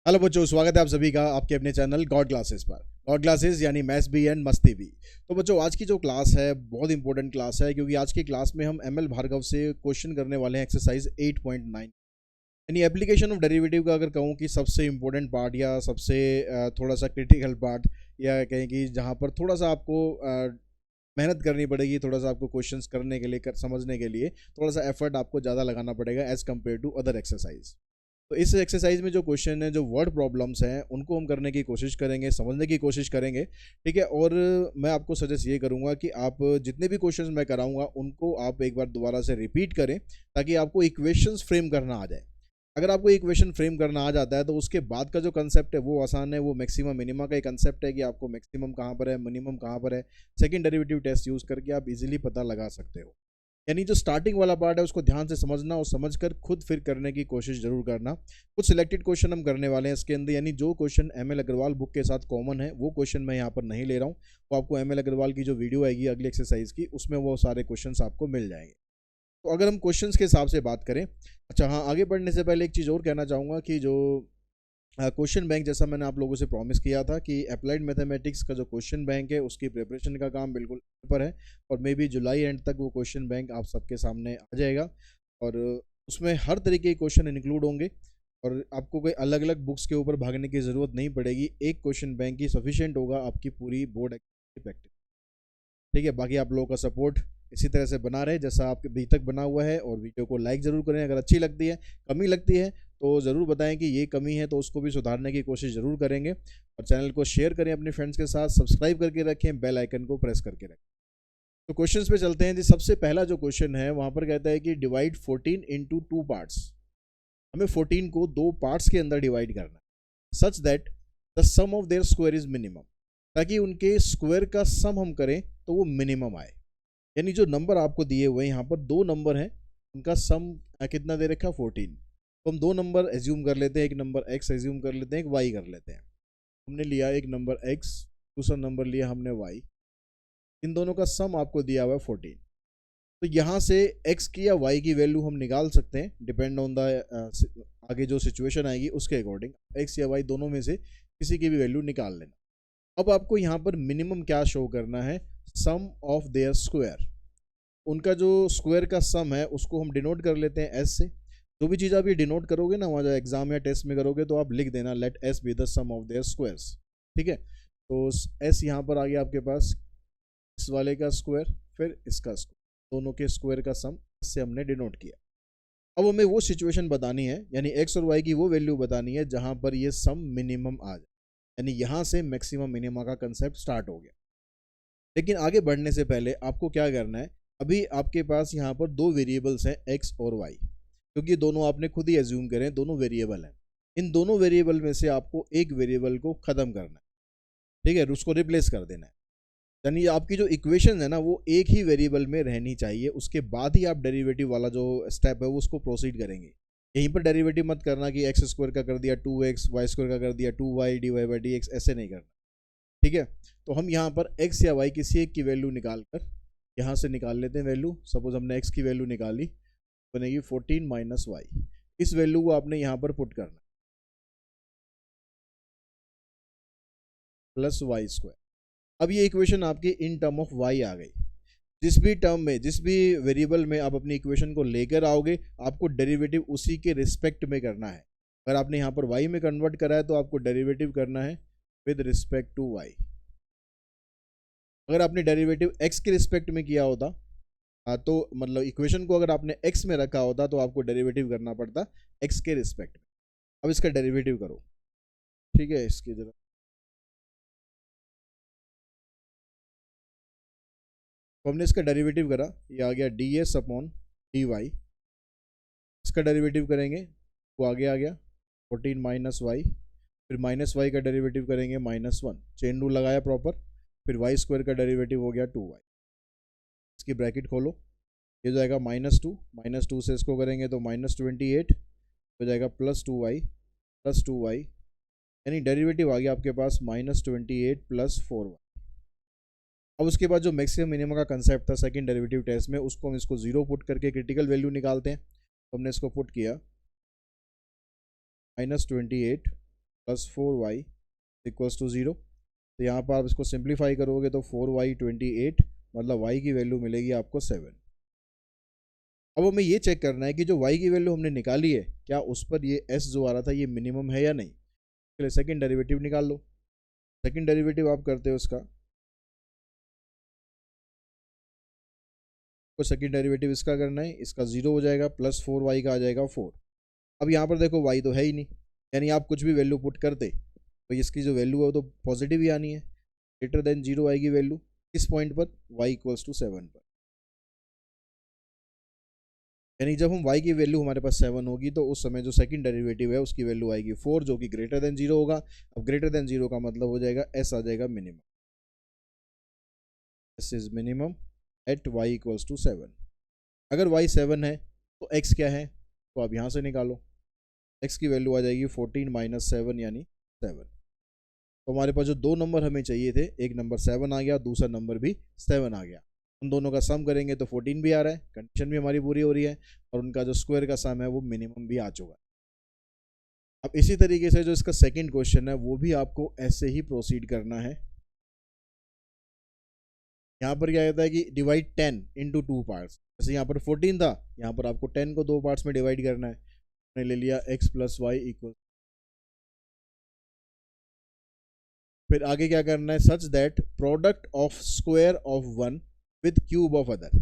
Hello बच्चों, स्वागत है आप सभी का आपके अपने चैनल गॉड क्लासेस पर। गॉड क्लासेस यानी मैथ्स भी एंड मस्ती भी। तो बच्चों, आज की जो क्लास है बहुत इंपॉर्टेंट क्लास है, क्योंकि आज की क्लास में हम एमएल भार्गव से क्वेश्चन करने वाले हैं एक्सरसाइज 8.9। यानी एप्लीकेशन ऑफ डेरिवेटिव का अगर कहूँ कि सबसे इंपॉर्टेंट पार्ट या सबसे थोड़ा सा क्रिटिकल पार्ट, या कहें कि जहाँ पर थोड़ा सा आपको मेहनत करनी पड़ेगी, थोड़ा सा आपको क्वेश्चंस करने के लिए समझने के लिए थोड़ा सा एफर्ट आपको ज़्यादा लगाना पड़ेगा as compare to other exercise. तो इस एक्सरसाइज में जो क्वेश्चन है, जो वर्ड प्रॉब्लम्स हैं, उनको हम करने की कोशिश करेंगे, समझने की कोशिश करेंगे। ठीक है। और मैं आपको सजेस्ट ये करूंगा कि आप जितने भी क्वेश्चंस मैं कराऊंगा उनको आप एक बार दोबारा से रिपीट करें, ताकि आपको इक्वेशंस फ्रेम करना आ जाए। अगर आपको इक्वेशन फ्रेम करना आ जाता है तो उसके बाद का जो कंसेप्ट है वो आसान है। वो मैक्सिमम मिनिमा का एक कंसेप्ट है कि आपको मैक्सिमम कहाँ पर है, मिनिमम कहाँ पर है। सेकंड डेरिवेटिव टेस्ट यूज़ करके आप इजीली पता लगा सकते हो। यानी जो स्टार्टिंग वाला पार्ट है उसको ध्यान से समझना और समझकर खुद फिर करने की कोशिश जरूर करना। कुछ सिलेक्टेड क्वेश्चन हम करने वाले हैं इसके अंदर, यानी जो क्वेश्चन एमएल अग्रवाल बुक के साथ कॉमन है वो क्वेश्चन मैं यहाँ पर नहीं ले रहा हूँ। वो आपको एमएल अग्रवाल की जो वीडियो आएगी अगली एक्सरसाइज की, उसमें वो सारे क्वेश्चन आपको मिल जाएंगे। तो अगर हम क्वेश्चंस के हिसाब से बात करें, अच्छा हाँ, आगे बढ़ने से पहले एक चीज़ और कहना चाहूँगा कि जो क्वेश्चन बैंक, जैसा मैंने आप लोगों से प्रॉमिस किया था कि अप्लाइड मैथमेटिक्स का जो क्वेश्चन बैंक है उसकी प्रिपरेशन का काम बिल्कुल पर है, और मे बी जुलाई एंड तक वो क्वेश्चन बैंक आप सबके सामने आ जाएगा। और उसमें हर तरीके के क्वेश्चन इंक्लूड होंगे, और आपको कोई अलग अलग बुक्स के ऊपर भागने की ज़रूरत नहीं पड़ेगी। एक क्वेश्चन बैंक ही सफिशियंट होगा आपकी पूरी बोर्ड की प्रैक्टिस। ठीक है। बाकी आप लोगों का सपोर्ट इसी तरह से बना रहे जैसा आपके अभी तक बना हुआ है, और वीडियो को लाइक ज़रूर करें। अगर अच्छी लगती है, कमी लगती है तो ज़रूर बताएं कि ये कमी है, तो उसको भी सुधारने की कोशिश ज़रूर करेंगे। और चैनल को शेयर करें अपने फ्रेंड्स के साथ, सब्सक्राइब करके रखें, बेल आइकन को प्रेस करके रखें। तो क्वेश्चंस पे चलते हैं जी। सबसे पहला जो क्वेश्चन है वहाँ पर कहता है कि डिवाइड 14 इंटू 2 पार्ट्स। हमें 14 को 2 पार्ट्स के अंदर डिवाइड करना है, such that the sum of their square is minimum, ताकि उनके स्क्वायर का सम हम करें तो वो मिनिमम आए। यानी जो नंबर आपको दिए हुए हैं यहाँ पर, दो नंबर हैं, उनका सम कितना दे रखा है 14। तो हम दो नंबर एज्यूम कर लेते हैं, एक नंबर x एज्यूम कर लेते हैं, एक y कर लेते हैं। हमने लिया एक नंबर x, दूसरा नंबर लिया हमने y। इन दोनों का सम आपको दिया हुआ है 14। तो यहाँ से x की या y की वैल्यू हम निकाल सकते हैं, डिपेंड ऑन द आगे जो सिचुएशन आएगी उसके अकॉर्डिंग x या y दोनों में से किसी की भी वैल्यू निकाल लेना। अब आपको यहाँ पर मिनिमम क्या शो करना है, सम ऑफ देयर स्क्वायर। उनका जो स्क्वायर का सम है उसको हम डिनोट कर लेते हैं एस से। जो भी चीज़ आप ये डिनोट करोगे ना, वहाँ जो एग्जाम या टेस्ट में करोगे, तो आप लिख देना let S be the sum of their squares. ठीक है। तो एस यहाँ पर आ गया आपके पास, इस वाले का स्क्वायर फिर इसका स्क्वायर, दोनों के स्क्वायर का सम से हमने डिनोट किया। अब हमें वो सिचुएशन बतानी है, यानी एक्स और वाई की वो वैल्यू बतानी है जहाँ पर ये सम मिनिमम आ जाए। यानी यहाँ से मैक्सिमम मिनिमा का कंसेप्ट स्टार्ट हो गया। लेकिन आगे बढ़ने से पहले आपको क्या करना है, अभी आपके पास यहाँ पर दो वेरिएबल्स हैं x और y, क्योंकि दोनों आपने खुद ही एज्यूम करें, दोनों वेरिएबल हैं। इन दोनों वेरिएबल में से आपको एक वेरिएबल को ख़त्म करना है। ठीक है, उसको रिप्लेस कर देना है। यानी आपकी जो इक्वेशन है ना, वो एक ही वेरिएबल में रहनी चाहिए, उसके बाद ही आप डेरिवेटिव वाला जो स्टेप है वो उसको प्रोसीड करेंगे। यहीं पर डेरिवेटिव मत करना कि एक्स स्क्वायर का कर दिया 2x, वाई स्क्वायर का कर दिया 2y, dy by D x, ऐसे नहीं करना। ठीक है। तो हम यहाँ पर x या y किसी एक की वैल्यू निकाल कर यहाँ से निकाल लेते हैं वैल्यू। सपोज हमने x की वैल्यू निकाली, बनेगी 14 माइनस वाई। इस वैल्यू को आपने यहाँ पर पुट करना, प्लस वाई स्क्वायर। अब ये इक्वेशन आपकी इन टर्म ऑफ y आ गई। जिस भी टर्म में, जिस भी वेरिएबल में आप अपनी इक्वेशन को लेकर आओगे, आपको डेरिवेटिव उसी के रिस्पेक्ट में करना है। अगर आपने यहाँ पर y में कन्वर्ट करा है तो आपको डेरिवेटिव करना है विद रिस्पेक्ट टू y। अगर आपने डेरिवेटिव x के रिस्पेक्ट में किया होता, तो मतलब इक्वेशन को अगर आपने x में रखा होता तो आपको डेरिवेटिव करना पड़ता x के रिस्पेक्ट में। अब इसका डेरिवेटिव करो। ठीक है, इसकी जरा तो हमने इसका डेरिवेटिव करा, ये आ गया D S upon D Y. इसका डेरिवेटिव करेंगे, वो आगे आ गया 14 माइनस वाई, फिर माइनस वाई का डेरिवेटिव करेंगे -1, चेन रूल लगाया प्रॉपर, फिर वाई स्क्वायर का डेरिवेटिव हो गया 2y। इसकी ब्रैकेट खोलो, ये हो जाएगा -2, -2 से इसको करेंगे तो -28 हो जाएगा +2y, +2y, यानी डेरिवेटिव आ गया आपके पास -28 + 4y। अब उसके बाद जो मैक्सिमम मिनिमम का कंसेप्ट था सेकंड डेरिवेटिव टेस्ट में, उसको हम इसको 0 पुट करके क्रिटिकल वैल्यू निकालते हैं। तो हमने इसको पुट किया -28 +4y इक्वल्स टू 0। तो यहाँ पर आप इसको सिंप्लीफाई करोगे तो 4y 28, मतलब y की वैल्यू मिलेगी आपको 7। अब हमें ये चेक करना है कि जो y की वैल्यू हमने निकाली है क्या उस पर ये s जो आ रहा था ये मिनिमम है या नहीं। चलिए सेकंड डेरिवेटिव निकाल लो। सेकंड डेरिवेटिव आप करते हो इसका, तो सेकंड डेरिवेटिव इसका करना है, इसका 0 हो जाएगा, +4y का आ जाएगा 4। अब यहाँ पर देखो y तो है ही नहीं, यानी आप कुछ भी वैल्यू पुट करते तो इसकी जो वैल्यू है वो तो पॉजिटिव ही आनी है। ग्रेटर देन 0 आएगी वैल्यू किस पॉइंट पर, y इक्वल्स टू 7 पर। यानी जब हम y की वैल्यू हमारे पास 7 होगी तो उस समय जो सेकंड डेरिवेटिव है उसकी वैल्यू आएगी 4, जो कि ग्रेटर देन 0 होगा। अब ग्रेटर देन 0 का मतलब हो जाएगा s आ जाएगा minimum, s is minimum at y equals to 7। अगर y 7 है तो x क्या है, तो आप यहाँ से निकालो, x की वैल्यू आ जाएगी 14 माइनस 7 यानी 7। तो हमारे पास जो दो नंबर हमें चाहिए थे, एक नंबर 7 आ गया, दूसरा नंबर भी 7 आ गया। उन दोनों का सम करेंगे तो 14 भी आ रहा है, कंडीशन भी हमारी पूरी हो रही है, और उनका जो स्क्वायर का सम है वो मिनिमम भी आ चुका है। अब इसी तरीके से जो इसका सेकंड क्वेश्चन है वो भी आपको ऐसे ही प्रोसीड करना है। यहाँ पर क्या कहता है कि डिवाइड 10 इंटू 2 पार्ट्स। जैसे यहाँ पर 14 था, यहाँ पर आपको 10 को 2 पार्ट्स में डिवाइड करना है। हमने ले लिया x प्लस वाई इक्वल, फिर आगे क्या करना है, such that product of square of one with cube of other.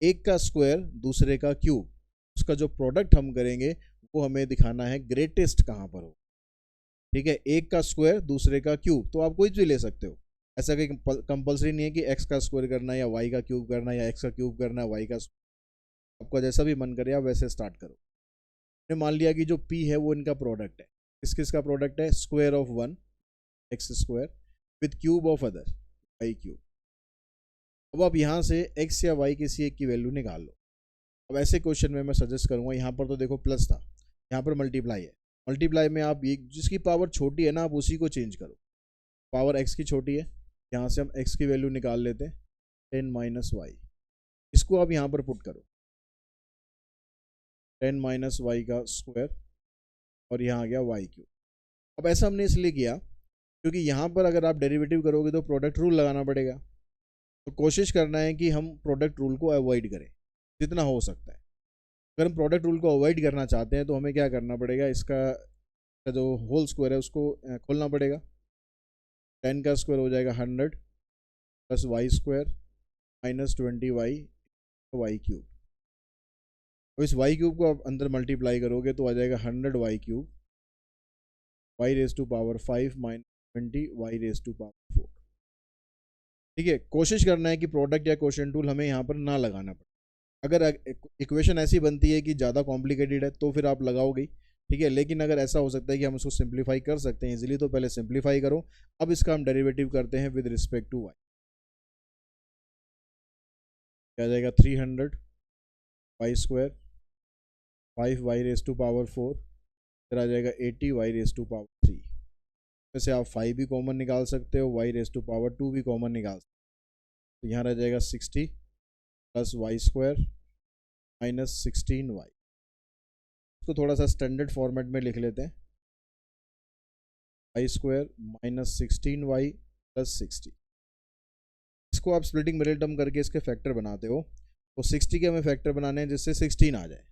एक का स्क्वायर दूसरे का क्यूब, उसका जो प्रोडक्ट हम करेंगे वो हमें दिखाना है ग्रेटेस्ट कहाँ पर हो। ठीक है, एक का स्क्वायर दूसरे का क्यूब, तो आप कोई भी ले सकते हो, ऐसा कोई कंपलसरी नहीं है कि एक्स का स्क्वायर करना है या वाई का क्यूब करना है या एक्स का क्यूब करना है वाई का, आपको जैसा भी मन करे आप वैसे स्टार्ट करो। हमने मान लिया कि जो p है वो इनका प्रोडक्ट है। किस किस का प्रोडक्ट है, square of one X square with cube of other Y cube. अब आप यहाँ से x या y किसी एक की वैल्यू निकाल लो। अब ऐसे क्वेश्चन में मैं सजेस्ट करूँगा, यहाँ पर तो देखो प्लस था, यहाँ पर मल्टीप्लाई है, मल्टीप्लाई में आप ये जिसकी पावर छोटी है ना आप उसी को चेंज करो। पावर x की छोटी है, यहाँ से हम x की वैल्यू निकाल लेते हैं 10 माइनस वाई, इसको आप यहाँ पर पुट करो 10 माइनस वाई का स्क्वायर, और यहाँ आ गया वाई क्यूब। अब ऐसा हमने इसलिए किया क्योंकि यहाँ पर अगर आप डेरिवेटिव करोगे तो प्रोडक्ट रूल लगाना पड़ेगा, तो कोशिश करना है कि हम प्रोडक्ट रूल को अवॉइड करें जितना हो सकता है। अगर हम प्रोडक्ट रूल को अवॉइड करना चाहते हैं तो हमें क्या करना पड़ेगा, इसका जो होल स्क्वायर है उसको खोलना पड़ेगा। 10 का स्क्वायर हो जाएगा 100 plus Y square minus 20y Y cube. अब इस वाई क्यूब को आप अंदर मल्टीप्लाई करोगे तो आ जाएगा 100y cube Y raise to power 5 minus 20y raise to power 4। ठीक है, कोशिश करना है कि प्रोडक्ट या क्वोशिएंट टूल हमें यहाँ पर ना लगाना पड़े। अगर इक्वेशन ऐसी बनती है कि ज़्यादा कॉम्प्लिकेटेड है तो फिर आप लगाओगे, ठीक है, लेकिन अगर ऐसा हो सकता है कि हम उसको सिंप्लीफाई कर सकते हैं इजीली, तो पहले सिंप्लीफाई करो। अब इसका हम डेरिवेटिव करते हैं विद रिस्पेक्ट टू वाई। क्या जाएगा 300 Y square 5y raise to power 4, फिर आ जाएगा 80y रेज टू पावर 3। वैसे आप 5 भी कॉमन निकाल सकते हो, y रेज टू पावर 2 भी कॉमन निकाल सकते हो, तो यहाँ रह जाएगा 60 plus Y square minus 16y। इसको थोड़ा सा स्टैंडर्ड फॉर्मेट में लिख लेते हैं, Y square minus 16y plus 60। इसको आप स्प्लिटिंग मिडिल टर्म करके इसके फैक्टर बनाते हो, तो 60 के हमें फैक्टर बनाने हैं जिससे 16 आ जाए।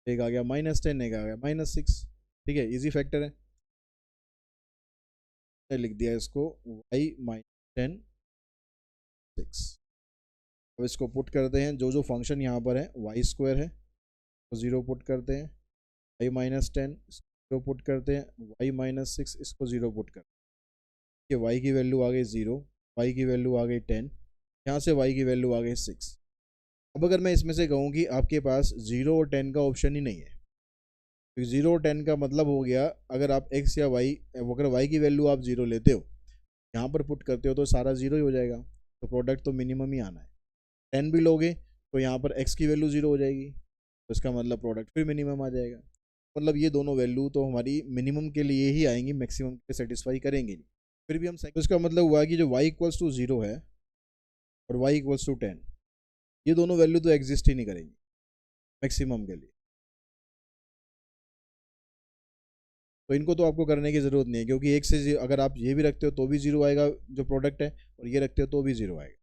एक आ गया -10, एक आ गया -6। ठीक है, इजी फैक्टर है, लिख दिया इसको y -10 6। अब इसको पुट करते हैं, जो जो फंक्शन यहाँ पर है वाई स्क्वायर है तो 0 पुट करते हैं, y -10 0 पुट करते हैं, y -6 इसको 0 पुट करते हैं। y की वैल्यू आ गई 0, y की वैल्यू आ गई 10, यहाँ से y की वैल्यू आ गई 6। अब अगर मैं इसमें से कहूँ कि आपके पास 0 और 10 का ऑप्शन ही नहीं है, तो 0 और 10 का मतलब हो गया अगर आप x या y, अगर y की वैल्यू आप 0 लेते हो यहाँ पर पुट करते हो तो सारा 0 ही हो जाएगा, तो प्रोडक्ट तो मिनिमम ही आना है। 10 भी लोगे तो यहाँ पर x की वैल्यू 0 हो जाएगी, तो इसका मतलब प्रोडक्ट फिर मिनिमम आ जाएगा। मतलब ये दोनों वैल्यू तो हमारी मिनिमम के लिए ही आएंगी, मैक्सिमम के सेटिस्फाई करेंगे नहीं। फिर भी हम तो इसका मतलब हुआ कि जो y इक्वल्स टू 0 है और y इक्वल्स टू 10, ये दोनों वैल्यू तो एग्जिस्ट ही नहीं करेंगी मैक्सिमम के लिए। तो इनको तो आपको करने की ज़रूरत नहीं है, क्योंकि एक से अगर आप ये भी रखते हो तो भी जीरो आएगा जो प्रोडक्ट है, और ये रखते हो तो भी जीरो आएगा।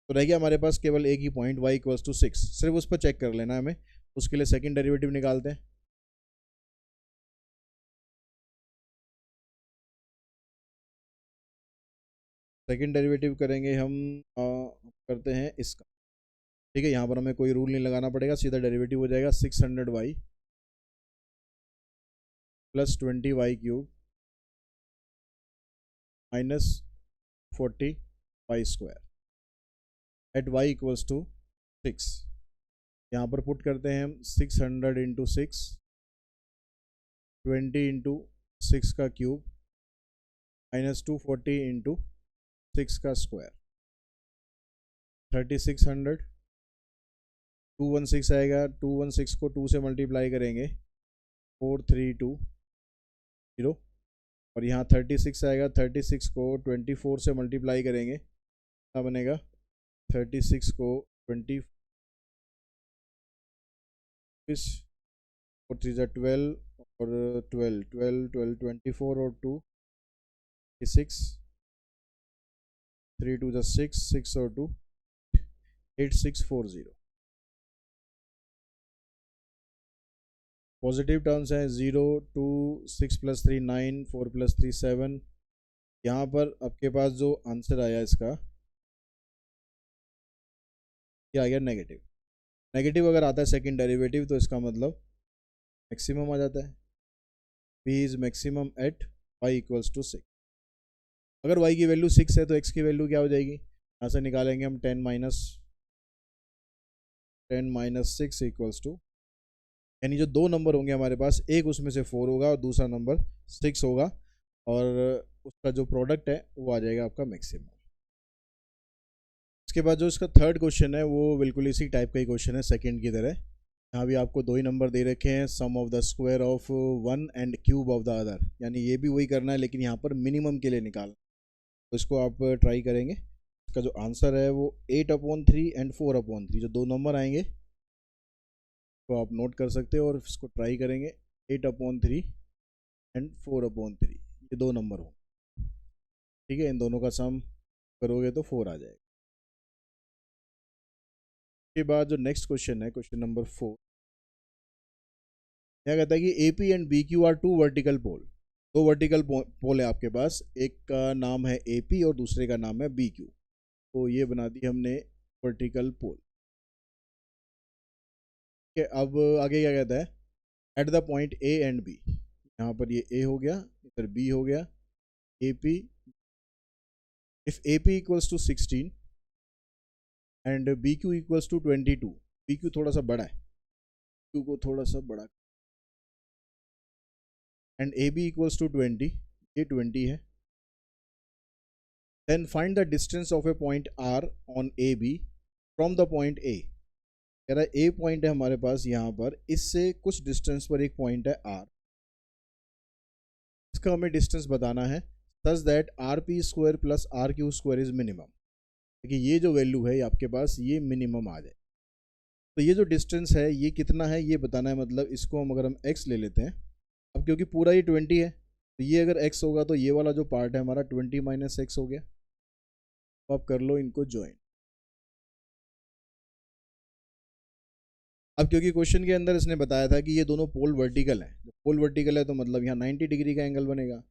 तो रह गया हमारे पास केवल एक ही पॉइंट y इक्वल्स टू 6, सिर्फ उस पर चेक कर लेना है हमें। उसके लिए सेकंड डेरिवेटिव निकालते हैं। सेकंड डेरिवेटिव करेंगे हम, करते हैं इसका। ठीक है, यहाँ पर हमें कोई रूल नहीं लगाना पड़ेगा, सीधा डेरिवेटिव हो जाएगा 600y plus 20y³ minus 40y square at y equals to 6। यहाँ पर पुट करते हैं हम 600 इंटू 6, 20 इंटू 6 का क्यूब माइनस 240 इंटू 6 का स्क्वायर, 3600। 216 आएगा, 216 को 2 से मल्टीप्लाई करेंगे 4320, और यहाँ 36 आएगा, 36 को 24 से मल्टीप्लाई करेंगे, क्या बनेगा 36 को 20 और 3 12 और 12 12 12 24 और 2 6 3 2 6 6 और 2 8640। पॉजिटिव टर्म्स हैं 0 2 6 प्लस 3 9 4 प्लस 3 7। यहाँ पर आपके पास जो आंसर आया इसका, क्या आ गया नेगेटिव। नेगेटिव अगर आता है सेकंड डेरिवेटिव तो इसका मतलब मैक्सिमम आ जाता है। p is maximum at y equals to 6। अगर y की वैल्यू 6 है तो x की वैल्यू क्या हो जाएगी, यहाँ से निकालेंगे हम 10 माइनस 6 इक्वल्स टू, यानी जो दो नंबर होंगे हमारे पास, एक उसमें से 4 होगा और दूसरा नंबर 6 होगा, और उसका जो प्रोडक्ट है वो आ जाएगा आपका मैक्सिमम। इसके बाद जो इसका थर्ड क्वेश्चन है वो बिल्कुल इसी टाइप का ही क्वेश्चन है सेकंड की तरह। यहाँ भी आपको दो ही नंबर दे रखे हैं, sum of the square of one and cube of the other, यानी ये भी वही करना है लेकिन यहाँ पर मिनिमम के लिए निकालना। तो इसको आप ट्राई करेंगे। इसका जो आंसर है वो 8/3 एंड 4/3, जो दो नंबर आएंगे तो आप नोट कर सकते हो और इसको ट्राई करेंगे। 8/3 एंड 4/3, ये दो नंबर हों। ठीक है, इन दोनों का सम करोगे तो 4 आ जाएगा। के बाद जो नेक्स्ट क्वेश्चन है, क्वेश्चन नंबर 4, क्या कहता है कि AP and BQ are two vertical pole. दो वर्टिकल पोल है आपके पास, एक का नाम है AP और दूसरे का नाम है BQ। तो ये बना दी हमने वर्टिकल पोल। अब आगे क्या कहता है, at the point A and B। यहाँ पर ये A हो गया, इधर B हो गया, AP। If AP equals to 16 and BQ equals to 22, BQ थोड़ा सा बड़ा है, Q को थोड़ा सा बड़ा, एंड AB इक्वल्स टू 20, ये 20 है, then find the distance of a point R on AB from the point A। कह रहा है A पॉइंट है हमारे पास यहाँ पर, इससे कुछ डिस्टेंस पर एक पॉइंट है R, इसका हमें डिस्टेंस बताना है such that RP² plus RQ² is minimum. देखिए ये जो वैल्यू है आपके पास, ये मिनिमम आ जाए। तो ये जो डिस्टेंस है ये कितना है ये बताना है, मतलब इसको हम अगर हम x ले लेते हैं, अब क्योंकि पूरा ये 20 है तो ये अगर x होगा तो ये वाला जो पार्ट है हमारा 20 माइनस x हो गया। तो आप कर लो इनको ज्वाइन। अब क्योंकि क्वेश्चन के अंदर इसने बताया था कि ये दोनों पोल वर्टिकल है, जब पोल वर्टिकल है तो मतलब यहाँ 90 डिग्री का एंगल बनेगा।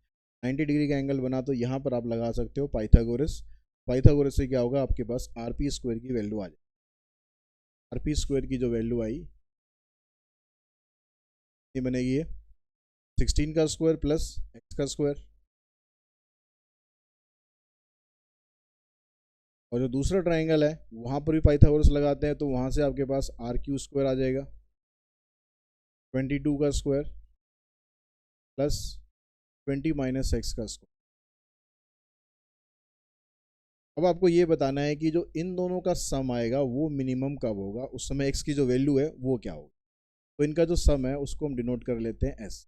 90 डिग्री का एंगल बना तो यहाँ पर आप लगा सकते हो पाइथागोरस। पाइथागोरस से क्या होगा, आपके पास RP² की वैल्यू आ जाए। RP² की जो वैल्यू आई ये बनेगी, ये 16 का स्क्वायर प्लस x का स्क्वायर, और जो दूसरा ट्राइंगल है वहाँ पर भी पाइथागोरस लगाते हैं तो वहाँ से आपके पास RQ² आ जाएगा, 22 का स्क्वायर प्लस 20 माइनस x का स्क्वायर। अब आपको ये बताना है कि जो इन दोनों का सम आएगा वो मिनिमम कब होगा, उस समय x की जो वैल्यू है वो क्या होगा। तो इनका जो सम है उसको हम डिनोट कर लेते हैं s।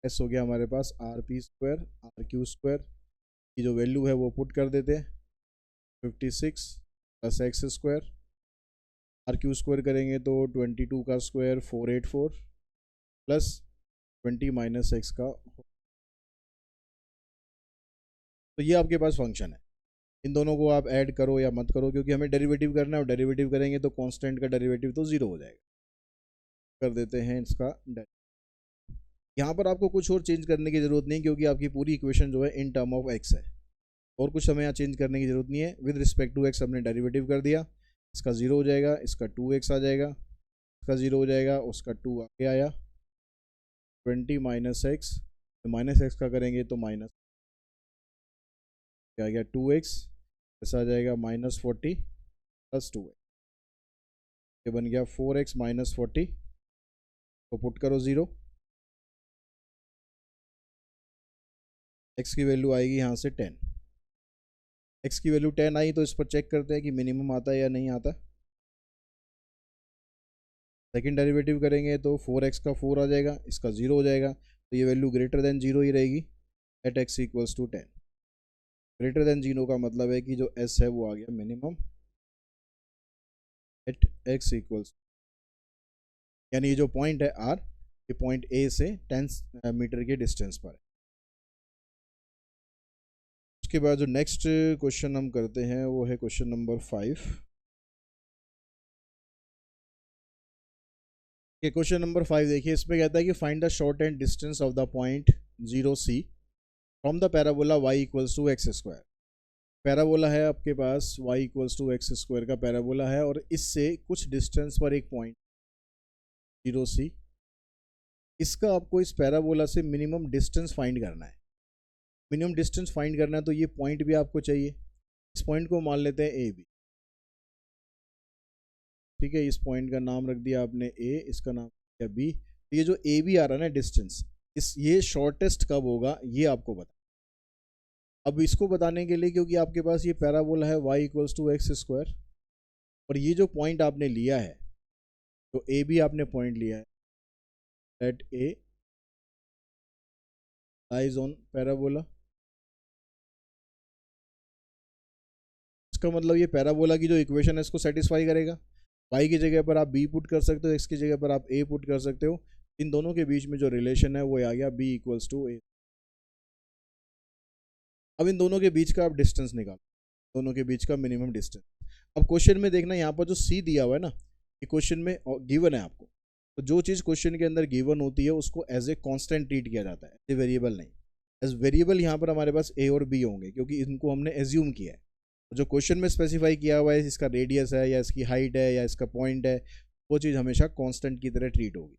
s हो गया हमारे पास RP² RQ² की जो वैल्यू है वो पुट कर देते हैं 56 प्लस x² RQ² करेंगे तो 22 का स्क्वायर 484 प्लस 20 माइनस एक्स का, तो ये आपके पास फंक्शन है। इन दोनों को आप ऐड करो या मत करो, क्योंकि हमें डेरिवेटिव करना है और डेरिवेटिव करेंगे तो कांस्टेंट का डेरिवेटिव तो जीरो हो जाएगा। कर देते हैं इसका यहाँ पर आपको कुछ और चेंज करने की जरूरत नहीं, क्योंकि आपकी पूरी इक्वेशन जो है इन टर्म ऑफ एक्स है, और कुछ हमें यहाँ चेंज करने की जरूरत नहीं है। विद रिस्पेक्ट टू एक्स हमने डेरिवेटिव कर दिया, इसका जीरो हो जाएगा, इसका 2x आ जाएगा, इसका जीरो हो जाएगा, उसका 2 आगे आया। 20 माइनस एक्स, तो माइनस एक्स का करेंगे तो माइनस क्या आ गया 2x, ऐसा आ जाएगा -40 प्लस 2x, ये बन गया 4x माइनस 40, तो पुट करो जीरो, x की वैल्यू आएगी यहाँ से 10। x की वैल्यू 10 आई, तो इस पर चेक करते हैं कि मिनिमम आता है या नहीं आता। सेकेंड डेरिवेटिव करेंगे तो 4x का 4 आ जाएगा, इसका जीरो हो जाएगा, तो ये वैल्यू ग्रेटर देन जीरो ही रहेगी at x equals to 10। Greater than zero का मतलब है कि जो s है वो आ गया मिनिमम एट x इक्वल्स, यानी ये जो पॉइंट है r, ये पॉइंट A से 10 मीटर के डिस्टेंस पर है। उसके बाद जो नेक्स्ट क्वेश्चन हम करते हैं वो है क्वेश्चन नंबर 5। क्वेश्चन नंबर 5 देखिए, इसमें कहता है कि find the shortest distance of the point 0C from the parabola y equals to X square. Parabola है आपके पास, y equals to X square का पैराबोला है, और इससे कुछ डिस्टेंस पर एक पॉइंट 0C, इसका आपको इस पैराबोला से मिनिमम डिस्टेंस फाइंड करना है। मिनिमम डिस्टेंस फाइंड करना है तो ये पॉइंट भी आपको चाहिए। इस पॉइंट को मान लेते हैं ए बी, ठीक है, इस पॉइंट का नाम रख दिया आपने ए, इसका नाम दिया बी। तो ये जो ए बी आ रहा है ना डिस्टेंस, इस ये शॉर्टेस्ट कब होगा ये आपको बता। अब इसको बताने के लिए, क्योंकि आपके पास ये पैराबोला है y equals to X square, और ये जो पॉइंट आपने लिया है, तो ए बी आपने पॉइंट लिया है, at A lies on parabola, इसका मतलब ये पैराबोला की जो इक्वेशन है इसको सेटिस्फाई करेगा। y की जगह पर आप b पुट कर सकते हो, x की जगह पर आप a पुट कर सकते हो। इन दोनों के बीच में जो रिलेशन है वो आ गया b इक्वल्स टू a। अब इन दोनों के बीच का आप डिस्टेंस निकालो, दोनों के बीच का मिनिमम डिस्टेंस। अब क्वेश्चन में देखना, यहाँ पर जो c दिया हुआ है ना, ये क्वेश्चन में गिवन है आपको, तो जो चीज़ क्वेश्चन के अंदर गिवन होती है उसको एज ए कॉन्स्टेंट ट्रीट किया जाता है, एज ए वेरिएबल नहीं। एज वेरिएबल यहाँ पर हमारे पास a और b होंगे, क्योंकि इनको हमने एज्यूम किया है। जो क्वेश्चन में स्पेसिफाई किया हुआ है, इसका रेडियस है या इसकी हाइट है या इसका पॉइंट है, वो चीज़ हमेशा कांस्टेंट की तरह ट्रीट होगी।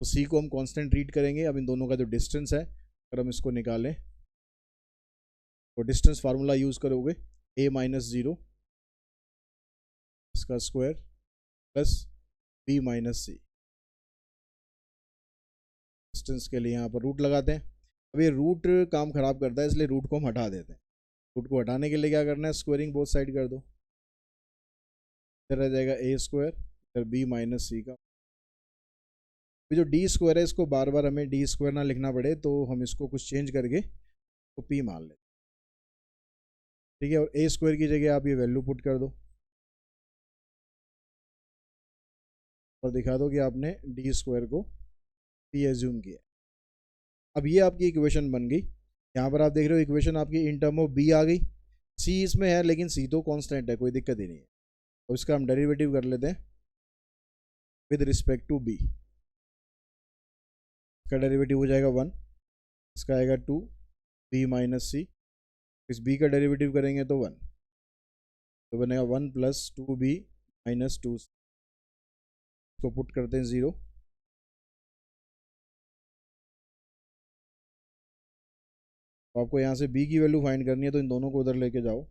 तो सी को हम कांस्टेंट ट्रीट करेंगे। अब इन दोनों का जो डिस्टेंस है, अगर हम इसको निकालें तो डिस्टेंस फार्मूला यूज़ करोगे, a माइनस जीरो इसका स्क्वायर प्लस b माइनस सी। डिस्टेंस के लिए यहाँ पर रूट लगाते हैं। अब ये रूट काम खराब करता है, इसलिए रूट को हम हटा देते हैं। रूट को हटाने के लिए क्या करना है, स्क्वायरिंग बोथ साइड कर दो, इधर रह जाएगा a स्क्वायर, इधर b माइनस सी का। जो डी स्क्वायर है, इसको बार बार हमें डी स्क्वायर ना लिखना पड़े, तो हम इसको कुछ चेंज करके तो p मान लेते, ठीक है। और a स्क्वायर की जगह आप ये वैल्यू पुट कर दो और दिखा दो कि आपने डी स्क्वायर को p एज्यूम किया। अब ये आपकी इक्वेशन बन गई। यहाँ पर आप देख रहे हो इक्वेशन आपकी इन टर्म ऑफ b आ गई। c इसमें है, लेकिन c तो कांस्टेंट है, कोई दिक्कत ही नहीं है। तो इसका हम डेरिवेटिव कर लेते हैं विद रिस्पेक्ट टू b। इसका डेरिवेटिव हो जाएगा 1, इसका आएगा 2 b माइनस सी, इस b का डेरिवेटिव करेंगे तो 1, तो बनेगा 1 प्लस 2b माइनस 2, इसको पुट करते हैं 0। तो आपको यहाँ से b की वैल्यू फाइंड करनी है, तो इन दोनों को उधर लेके जाओ।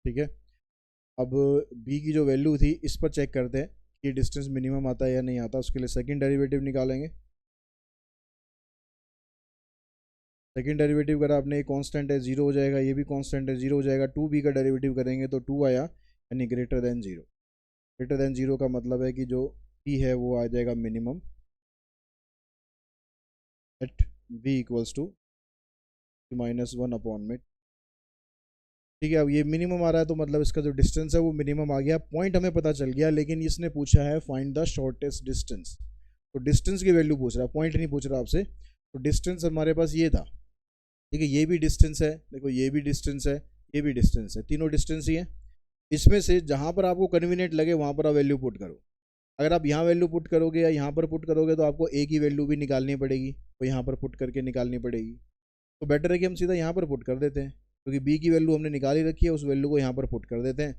ठीक है, अब b की जो वैल्यू थी इस पर चेक करते हैं कि डिस्टेंस मिनिमम आता है या नहीं आता। उसके लिए सेकंड डेरिवेटिव निकालेंगे। सेकंड डेरिवेटिव करा आपने, ये कांस्टेंट है, 0 हो जाएगा, ये भी कांस्टेंट है, 0 हो जाएगा। 2b का डेरिवेटिव करेंगे तो 2 आया, यानी ग्रेटर देन 0। ग्रेटर देन 0 का मतलब है कि जो b है वो आ जाएगा minimum at b equals to -1 upon में। ठीक है। अब ये मिनिमम आ रहा है तो मतलब इसका जो डिस्टेंस है वो मिनिमम आ गया, पॉइंट हमें पता चल गया, लेकिन इसने पूछा है फाइंड द शॉर्टेस्ट डिस्टेंस। तो डिस्टेंस की वैल्यू पूछ रहा है, पॉइंट नहीं पूछ रहा आपसे। तो डिस्टेंस हमारे पास ये था, ठीक है। ये भी डिस्टेंस है, देखो ये भी डिस्टेंस है, ये भी डिस्टेंस है, तीनों डिस्टेंस ही है। इसमें से जहाँ पर आपको कन्वीनियंट लगे वहाँ पर आप वैल्यू पुट करो। अगर आप यहाँ वैल्यू पुट करोगे या यहाँ पर पुट करोगे तो आपको एक ही वैल्यू भी निकालनी पड़ेगी, तो यहाँ पर पुट करके निकालनी पड़ेगी। तो बेटर है कि हम सीधा यहाँ पर पुट कर देते हैं, क्योंकि बी की वैल्यू हमने निकाली रखी है, उस वैल्यू को यहाँ पर पुट कर देते हैं,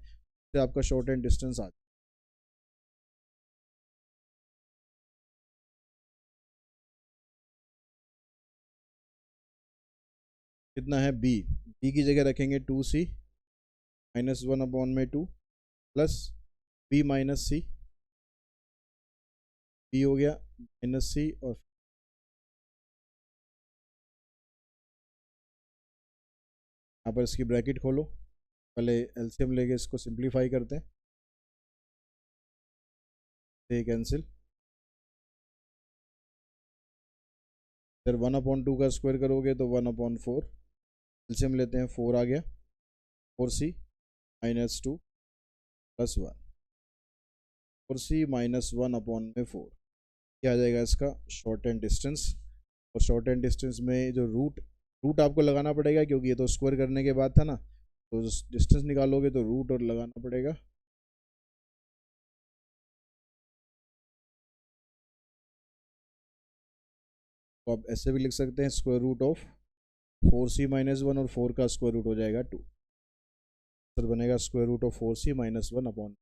तो आपका शॉर्ट एंड डिस्टेंस आ जाए। कितना है बी, बी की जगह रखेंगे 2c -1/2 प्लस बी माइनस सी, बी हो गया -c, और यहाँ पर इसकी ब्रैकेट खोलो, पहले एलसीएम लेके इसको सिंप्लीफाई करते हैं, ये कैंसिल, फिर 1/2 का स्क्वायर करोगे तो 1/4, एलसीएम लेते हैं, 4 आ गया, 4c -2 + 1, 4c -1/4, क्या आ जाएगा इसका शॉर्ट एंड डिस्टेंस। और शॉर्ट एंड डिस्टेंस में जो रूट रूट आपको लगाना पड़ेगा, क्योंकि ये तो स्क्वायर करने के बाद था ना, तो डिस्टेंस निकालोगे तो रूट और लगाना पड़ेगा। तो आप ऐसे भी लिख सकते हैं स्क्वायर रूट ऑफ 4c -1, और 4 का स्क्वायर रूट हो जाएगा 2, तो बनेगा square root of 4c -1/।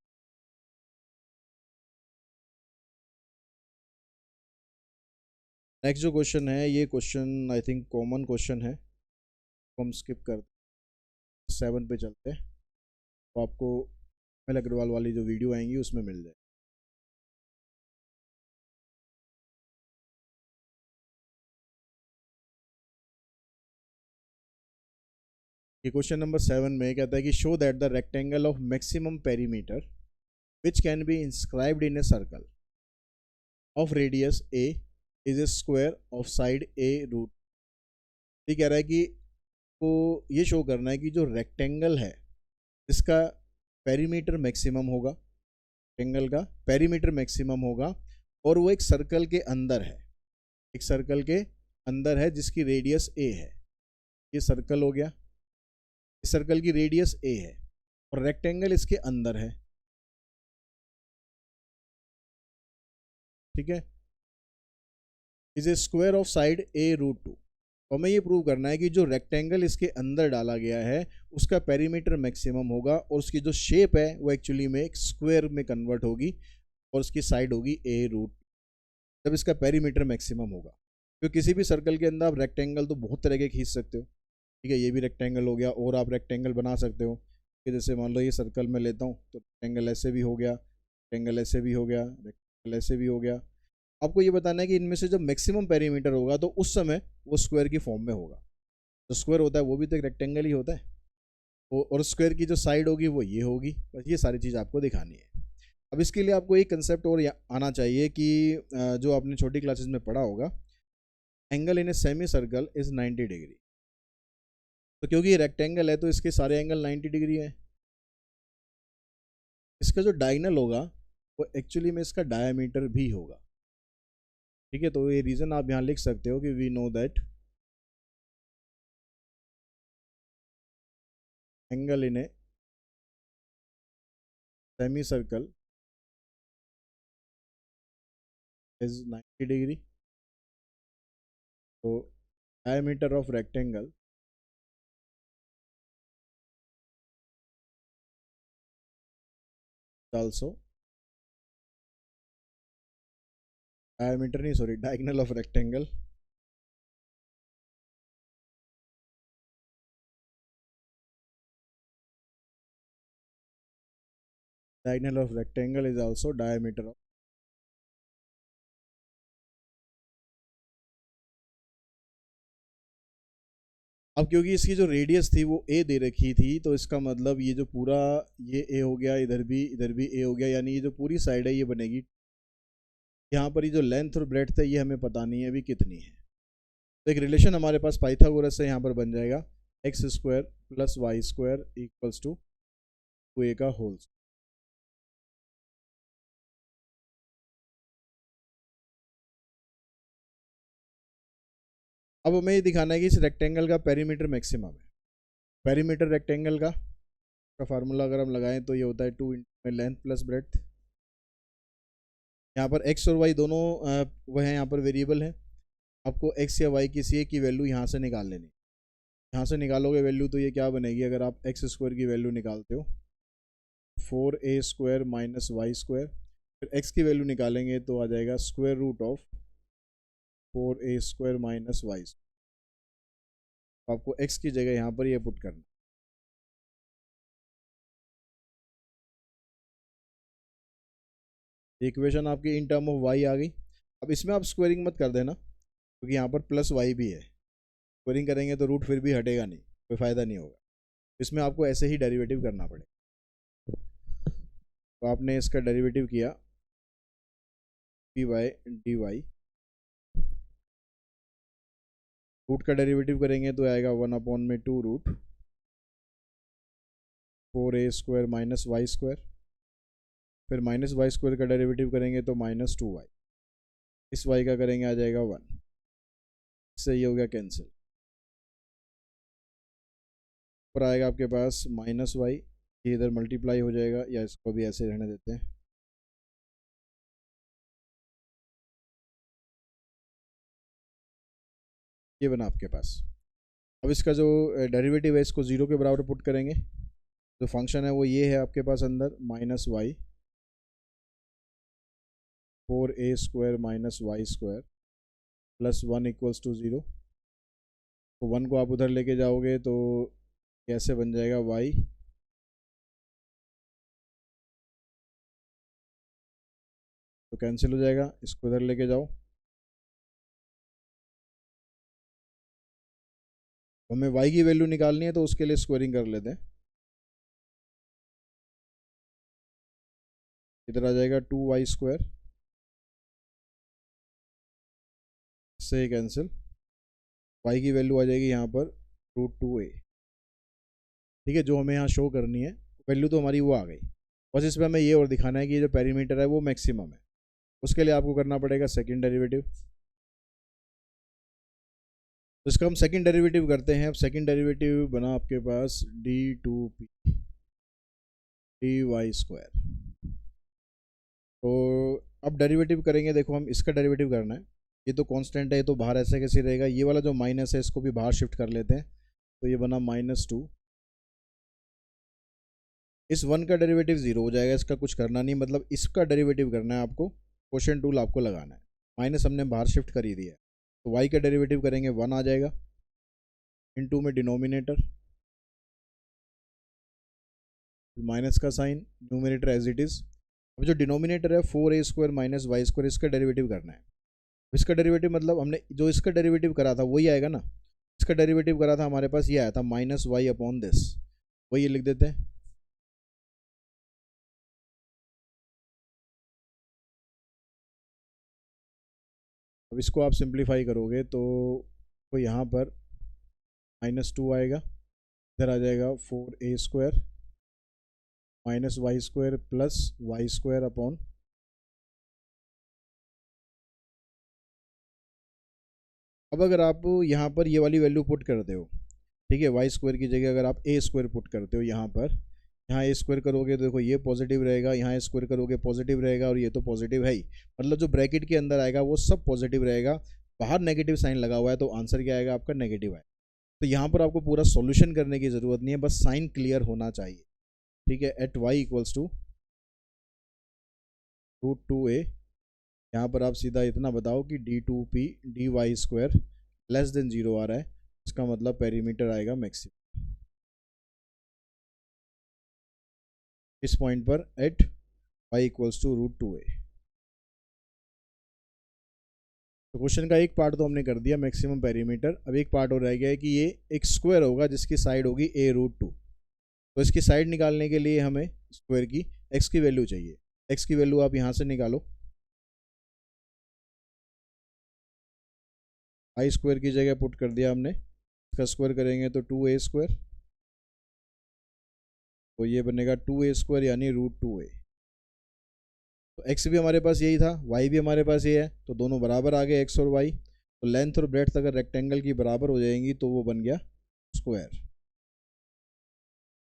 Next जो क्वेश्चन है, ये question I think common question है, तो हम स्किप कर 7 पे चलते हैं, तो आपको एम एल अग्रवाल वाली जो वीडियो आएंगी उसमें मिल जाए। ये क्वेश्चन नंबर 7 में कहता है कि show that the rectangle of maximum perimeter which can be inscribed in a circle of radius A is a square of side A root. ये कह रहा है कि को ये शो करना है कि जो रेक्टेंगल है इसका पेरीमीटर मैक्सिमम होगा, रेक्टेंगल का पेरीमीटर मैक्सिमम होगा, और वो एक सर्कल के अंदर है, एक सर्कल के अंदर है जिसकी रेडियस ए है। ये सर्कल हो गया, इस सर्कल की रेडियस ए है और रेक्टेंगल इसके अंदर है, ठीक है। Is a square of side A root 2। और हमें ये प्रूव करना है कि जो रेक्टेंगल इसके अंदर डाला गया है उसका पेरीमीटर मैक्सिमम होगा, और उसकी जो शेप है वो एक्चुअली में एक स्क्वायर में कन्वर्ट होगी, और उसकी साइड होगी ए रूट, जब इसका पेरीमीटर मैक्सिमम होगा। तो किसी भी सर्कल के अंदर आप रेक्टेंगल तो बहुत तरह के खींच सकते हो, ठीक है। ये भी रेक्टेंगल हो गया, और आप रेक्टेंगल बना सकते हो कि जैसे मान लो ये सर्कल में लेता हूँ तो रेक्टेंगल ऐसे भी हो गया, रेक्टेंगल ऐसे भी हो गया, रेक्टेंगल ऐसे भी हो गया। आपको ये बताना है कि इनमें से जब मैक्सिमम पेरीमीटर होगा तो उस समय वो स्क्वायर की फॉर्म में होगा। जो स्क्वायर होता है वो भी तो एक रेक्टेंगल ही होता है, और स्क्वायर की जो साइड होगी वो ये होगी। बस ये सारी चीज़ आपको दिखानी है। अब इसके लिए आपको एक कंसेप्ट और आना चाहिए कि जो आपने छोटी क्लासेस में पढ़ा होगा, angle in a semi circle is 90 degree. तो क्योंकि ये रेक्टेंगल है तो इसके सारे एंगल 90 डिग्री है। इसका जो डायगोनल होगा वो एक्चुअली में इसका डायमीटर भी होगा, ठीक है। तो ये रीज़न आप यहाँ लिख सकते हो कि we know that angle in a semi circle is 90 degree. तो diameter of rectangle also diameter नहीं, sorry, diagonal of rectangle diagonal of rectangle is also diameter of। अब क्योंकि इसकी जो रेडियस थी वो ए दे रखी थी, तो इसका मतलब ये जो पूरा ये ए हो गया, इधर भी ए हो गया, यानी ये जो पूरी साइड है ये बनेगी। यहाँ पर ये जो लेंथ और ब्रेड्थ है ये हमें पता नहीं है अभी कितनी है। तो एक रिलेशन हमारे पास पाइथागोरस से यहाँ पर बन जाएगा X square plus Y square equals to 2a का होल। अब हमें ये दिखाना है कि इस रेक्टेंगल का पेरीमीटर मैक्सिमम है। पेरीमीटर रेक्टेंगल का फार्मूला अगर हम लगाएं तो ये होता है 2 इंटू लेंथ प्लस ब्रेड्थ। यहाँ पर एक्स और वाई दोनों वह हैं, यहाँ पर वेरिएबल हैं। आपको एक्स या वाई किसी एक की वैल्यू यहाँ से निकाल लेनी। यहाँ से निकालोगे वैल्यू तो ये क्या बनेगी, अगर आप एक्स स्क्वायर की वैल्यू निकालते हो 4a square minus Y square, फिर एक्स की वैल्यू निकालेंगे तो आ जाएगा square root of 4a square minus Y. आपको एक्स की जगह यहाँ पर ये पुट करना। इक्वेशन आपकी इन टर्म ऑफ वाई आ गई। अब इसमें आप स्क्वायरिंग मत कर देना क्योंकि यहाँ पर प्लस वाई भी है। स्क्वायरिंग करेंगे तो रूट फिर भी हटेगा नहीं, कोई फ़ायदा नहीं होगा। इसमें आपको ऐसे ही डेरिवेटिव करना पड़ेगा। तो आपने इसका डेरिवेटिव किया P Y D Y, root का डेरिवेटिव करेंगे तो आएगा 1/2 root 4a square minus Y square, फिर माइनस वाई स्क्वायर का डेरिवेटिव करेंगे तो -2y, इस y का करेंगे आ जाएगा 1, इससे ये हो गया कैंसिल। ऊपर आएगा आपके पास -y, ये इधर मल्टीप्लाई हो जाएगा, या इसको भी ऐसे रहने देते हैं। ये बना आपके पास। अब इसका जो डेरिवेटिव है इसको 0 के बराबर पुट करेंगे। जो फंक्शन है वो ये है आपके पास अंदर -y 4a square minus Y square plus 1 equals to 0। तो 1 को आप उधर लेके जाओगे तो कैसे बन जाएगा y, तो कैंसिल हो जाएगा। इसको इधर लेके जाओ। हमें y की वैल्यू निकालनी है तो उसके लिए स्क्वायरिंग कर लेते हैं। इधर आ जाएगा 2y स्क्वायर, इससे कैंसिल। y की वैल्यू आ जाएगी यहाँ पर √2a। ठीक है, जो हमें यहाँ शो करनी है वैल्यू तो हमारी वो आ गई। बस इसमें हमें ये और दिखाना है कि ये जो पेरीमीटर है वो मैक्सिमम है। उसके लिए आपको करना पड़ेगा सेकंड डेरिवेटिव। तो इसका हम सेकंड डेरिवेटिव करते हैं। अब सेकंड डेरिवेटिव बना आपके पास d2p dy स्क्वायर। तो अब डेरिवेटिव करेंगे, देखो हम इसका डेरिवेटिव करना है। ये तो कांस्टेंट है, ये तो बाहर ऐसे कैसे रहेगा। ये वाला जो माइनस है इसको भी बाहर शिफ्ट कर लेते हैं, तो ये बना -2। इस 1 का डेरिवेटिव 0 हो जाएगा, इसका कुछ करना नहीं, मतलब इसका डेरिवेटिव करना है आपको। क्वोशिएंट टूल आपको लगाना है। माइनस हमने बाहर शिफ्ट कर ही दिया है, तो y का डेरिवेटिव करेंगे 1 आ जाएगा, इनटू में डिनोमिनेटर माइनस का sign, numerator as it is. अब जो डिनोमिनेटर है 4a square minus Y square, इसका डेरिवेटिव करना है। इसका डेरिवेटिव मतलब हमने जो इसका डेरिवेटिव करा था वही आएगा ना। इसका डेरिवेटिव करा था हमारे पास, ये आया था -y अपॉन दिस, वही लिख देते हैं। अब इसको आप सिंप्लीफाई करोगे तो यहाँ पर -2 आएगा, इधर आ जाएगा 4a square minus Y square plus Y square upon, अब अगर आप यहाँ पर ये वाली वैल्यू पुट करते हो, ठीक है, वाई स्क्वायर की जगह अगर आप ए स्क्वायर पुट करते हो यहाँ पर, यहाँ ए स्क्वायर करोगे तो देखो ये पॉजिटिव रहेगा, यहाँ ए स्क्वायर करोगे पॉजिटिव रहेगा, और ये तो पॉजिटिव है ही, मतलब जो ब्रैकेट के अंदर आएगा वो सब पॉजिटिव रहेगा। बाहर नेगेटिव साइन लगा हुआ है तो आंसर क्या आएगा आपका, नेगेटिव है। तो यहाँ पर आपको पूरा सॉल्यूशन करने की ज़रूरत नहीं है, बस साइन क्लियर होना चाहिए। ठीक है, eight Y equals to √2a, यहाँ पर आप सीधा इतना बताओ कि d2p dy square less than 0 आ रहा है, इसका मतलब पेरीमीटर आएगा मैक्सिमम इस पॉइंट पर eight y equals to √2a। तो क्वेश्चन का एक पार्ट तो हमने कर दिया, मैक्सिमम पेरीमीटर। अब एक पार्ट और रह गया है कि ये एक स्क्वायर होगा जिसकी साइड होगी a√2। तो इसकी साइड निकालने के लिए हमें स्क्वायर की x की वैल्यू चाहिए। x की वैल्यू आप यहाँ से निकालो, आई स्क्वायर की जगह पुट कर दिया हमने इसका स्क्वायर करेंगे तो 2a², तो ये बनेगा 2a² यानी √2a। तो x भी हमारे पास यही था, y भी हमारे पास ये है, तो दोनों बराबर आ गए x और y। तो लेंथ और ब्रेड्थ अगर रेक्टेंगल की बराबर हो जाएंगी तो वो बन गया स्क्वायर।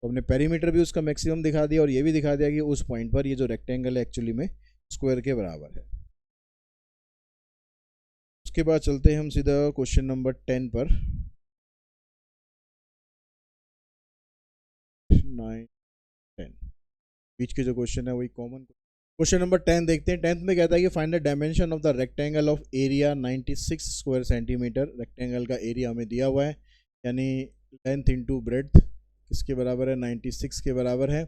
तो हमने पेरीमीटर भी उसका मैक्सिमम दिखा दिया और ये भी दिखा दिया कि उस पॉइंट पर ये जो रेक्टेंगल है एक्चुअली में स्क्वायर के बराबर है। उसके बाद चलते हैं हम सीधा क्वेश्चन नंबर 10 पर। 9 10 बीच के जो क्वेश्चन है वही कॉमन। क्वेश्चन नंबर 10 देखते हैं। 10th में कहता है कि find the dimension of the rectangle of area 96 square centimetre. Rectangle का एरिया हमें दिया हुआ है, यानी लेंथ इंटू ब्रेड्थ किसके बराबर है, 96 के बराबर है।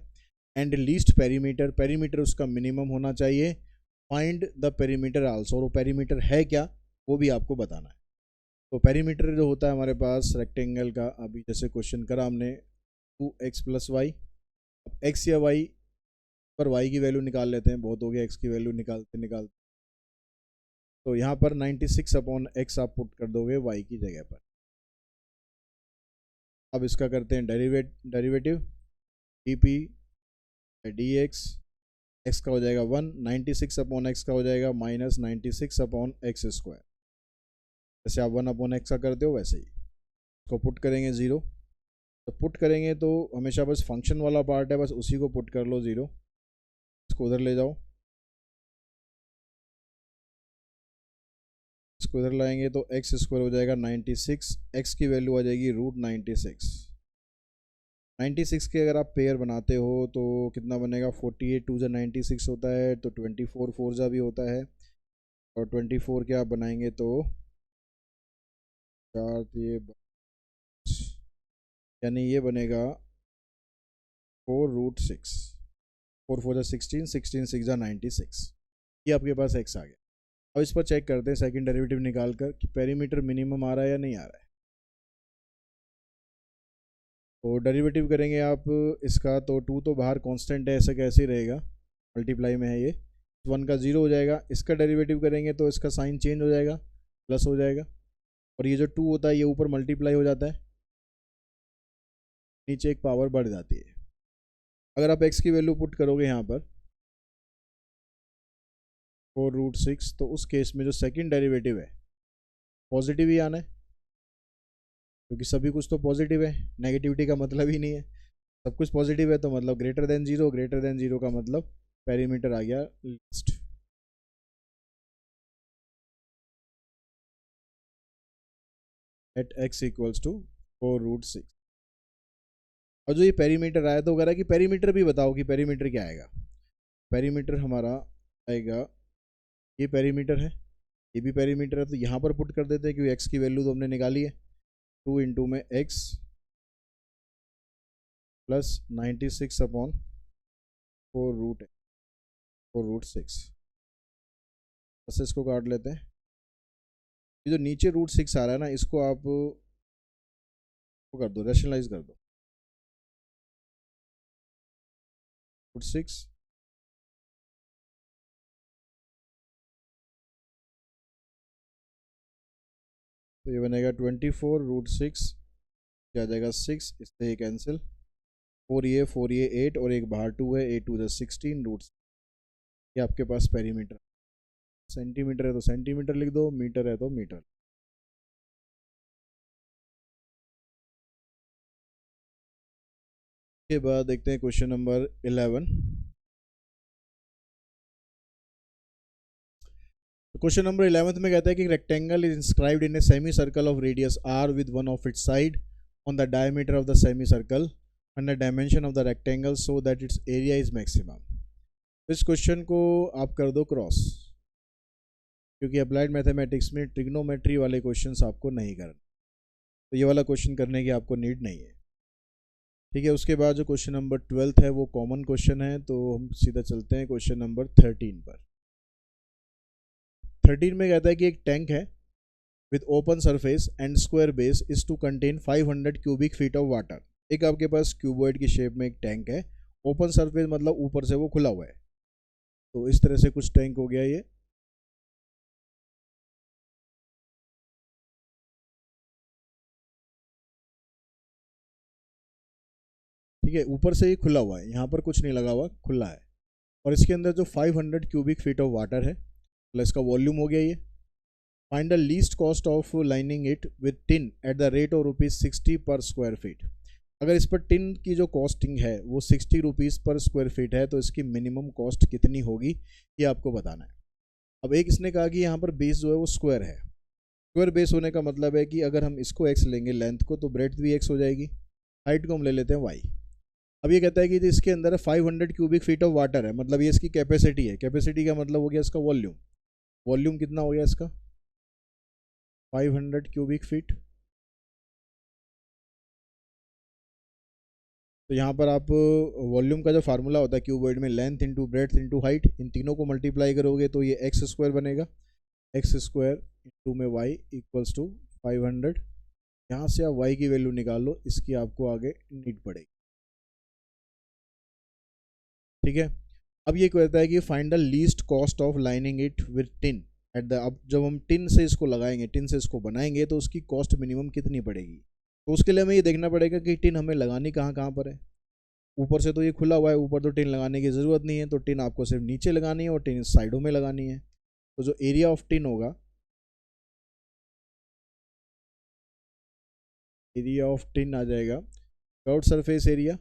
एंड लीस्ट पेरीमीटर, पेरीमीटर उसका मिनिमम होना चाहिए। फाइंड द पेरीमीटर आल्सो, और वो पेरीमीटर है क्या वो भी आपको बताना है। तो पेरीमीटर जो होता है हमारे पास रेक्टेंगल का, अभी जैसे क्वेश्चन करा हमने 2x + y। अब x या y पर y की वैल्यू निकाल लेते हैं, बहुत हो गया x की वैल्यू निकालते निकालते। तो यहाँ पर 96/x आप पुट कर दोगे y की जगह पर। अब इसका करते हैं डेरिवेटिव dp dx, x का हो जाएगा 1, 96/x का हो जाएगा -96/x²। जैसे आप 1/x का करते हो वैसे ही इसको पुट करेंगे 0। तो पुट करेंगे तो हमेशा बस फंक्शन वाला पार्ट है, बस उसी को पुट कर लो 0। इसको उधर ले जाओ, इसको इधर लाएंगे तो x² हो जाएगा 96, x की वैल्यू आ जाएगी √96। 96 के अगर आप पेयर बनाते हो तो कितना बनेगा, 48 2 जा 96 होता है, तो 24 4 जा भी होता है, और 24 के आप बनाएंगे तो 4 ये, यानी ये बनेगा 4√6। 4 4 जा 16, 16 6 जा 96। ये आपके पास x आ गया। अब इस पर चेक करते हैं सेकंड डेरिवेटिव निकाल कर कि पेरीमीटर मिनिमम आ रहा है या नहीं आ रहा है। तो डेरिवेटिव करेंगे आप इसका, तो 2 तो बाहर कांस्टेंट है, ऐसा कैसे ही रहेगा, मल्टीप्लाई में है ये, 1 का 0 हो जाएगा। इसका डेरिवेटिव करेंगे तो इसका साइन चेंज हो जाएगा, प्लस हो जाएगा, और ये जो 2 होता है ये ऊपर मल्टीप्लाई हो जाता है, नीचे एक पावर बढ़ जाती है। अगर आप x की वैल्यू पुट करोगे यहाँ पर 4√6, तो उस केस में जो सेकंड डेरिवेटिव है पॉजिटिव ही आना है, क्योंकि सभी कुछ तो पॉजिटिव है, नेगेटिविटी का मतलब ही नहीं है। सब कुछ पॉजिटिव है तो मतलब ग्रेटर देन 0, ग्रेटर देन 0 का मतलब पेरीमीटर आ गया लीस्ट। Eight x = 4√6। और जो ये पेरीमीटर आया तो कह रहा है कि पेरीमीटर भी बताओ कि पेरीमीटर क्या आएगा। पेरीमीटर हमारा आएगा, ये पेरीमीटर है, ये भी पेरीमीटर है, तो यहाँ पर पुट कर देते हैं क्योंकि x की वैल्यू तो हमने निकाली है। 2 इंटू में x प्लस 96/4√6। बस इसको काट लेते हैं। ये जो नीचे √6 आ रहा है ना, इसको आप वो कर दो, रेशनलाइज कर दो। √6 तो ये बनेगा 24√6, क्या आ जाएगा 6, इससे ये कैंसिल, 4 ये 8 और एक बाहर 2 है, 8 2 16 ये आपके पास पेरीमीटर। सेंटीमीटर है तो सेंटीमीटर लिख दो, मीटर है तो मीटर। के बाद देखते हैं क्वेश्चन नंबर 11। क्वेश्चन नंबर 11 में कहता है कि rectangle is inscribed in a semi circle of radius r with one of its side on the diameter of the semi circle and the dimension of the rectangle so that it's area is maximum. इस question को आप कर दो cross, क्योंकि applied mathematics में trigonometry वाले questions आपको नहीं करना, तो ये वाला क्वेश्चन करने की आपको नीड नहीं है। ठीक है, उसके बाद जो क्वेश्चन नंबर 12 है वो कॉमन क्वेश्चन है, तो हम सीधा चलते हैं क्वेश्चन नंबर 13 पर। 13 में कहता है कि एक टैंक है with open surface and square base is to contain 500 cubic feet of water. एक आपके पास क्यूबॉइड की शेप में एक टैंक है, ओपन सरफेस मतलब ऊपर से वो खुला हुआ है, तो इस तरह से कुछ टैंक हो गया ये। ठीक है, ऊपर से ये खुला हुआ है, यहाँ पर कुछ नहीं लगा हुआ, खुला है। और इसके अंदर जो 500 क्यूबिक फीट ऑफ वाटर है, प्लस का वॉल्यूम हो गया ये। Find the least cost of lining it with tin at the rate of ₹60 पर स्क्वायर फीट। अगर इस पर टिन की जो कॉस्टिंग है वो ₹60 पर स्क्वायर फीट है, तो इसकी मिनिमम कॉस्ट कितनी होगी ये आपको बताना है। अब एक इसने कहा कि यहाँ पर बेस जो है वो स्क्वायर है। स्क्वायर बेस होने का मतलब है कि अगर हम इसको x लेंगे लेंथ को, तो ब्रेड्थ भी x हो जाएगी। हाइट को हम ले लेते हैं y। अब ये कहता है कि इसके अंदर 500 क्यूबिक फीट ऑफ वाटर है, मतलब ये इसकी कैपेसिटी है। कैपेसिटी का मतलब हो गया इसका वॉल्यूम। वॉल्यूम कितना हो गया इसका? 500 क्यूबिक फीट। तो यहाँ पर आप वॉल्यूम का जो फार्मूला होता है क्यूबॉइड में, length into breadth into height, इन तीनों को मल्टीप्लाई करोगे तो ये एक्स स्क्वायर बनेगा। एक्स स्क्वायर इंटू में वाई इक्वल्स टू 500। यहाँ से आप वाई की वैल्यू निकाल लो, इसकी आपको आगे नीड पड़ेगी। ठीक है, अब ये कहता है कि find the least cost of lining it with tin at the. अब जब हम टिन से इसको लगाएंगे, टिन से इसको बनाएंगे, तो उसकी कॉस्ट मिनिमम कितनी पड़ेगी। तो उसके लिए हमें ये देखना पड़ेगा कि टिन हमें लगानी कहाँ कहाँ पर है। ऊपर से तो ये खुला हुआ है, ऊपर तो टिन लगाने की ज़रूरत नहीं है, तो टिन आपको सिर्फ नीचे लगानी है और टिन साइडों में लगानी है। तो जो एरिया ऑफ टिन होगा, एरिया ऑफ टिन आ जाएगा curved surface area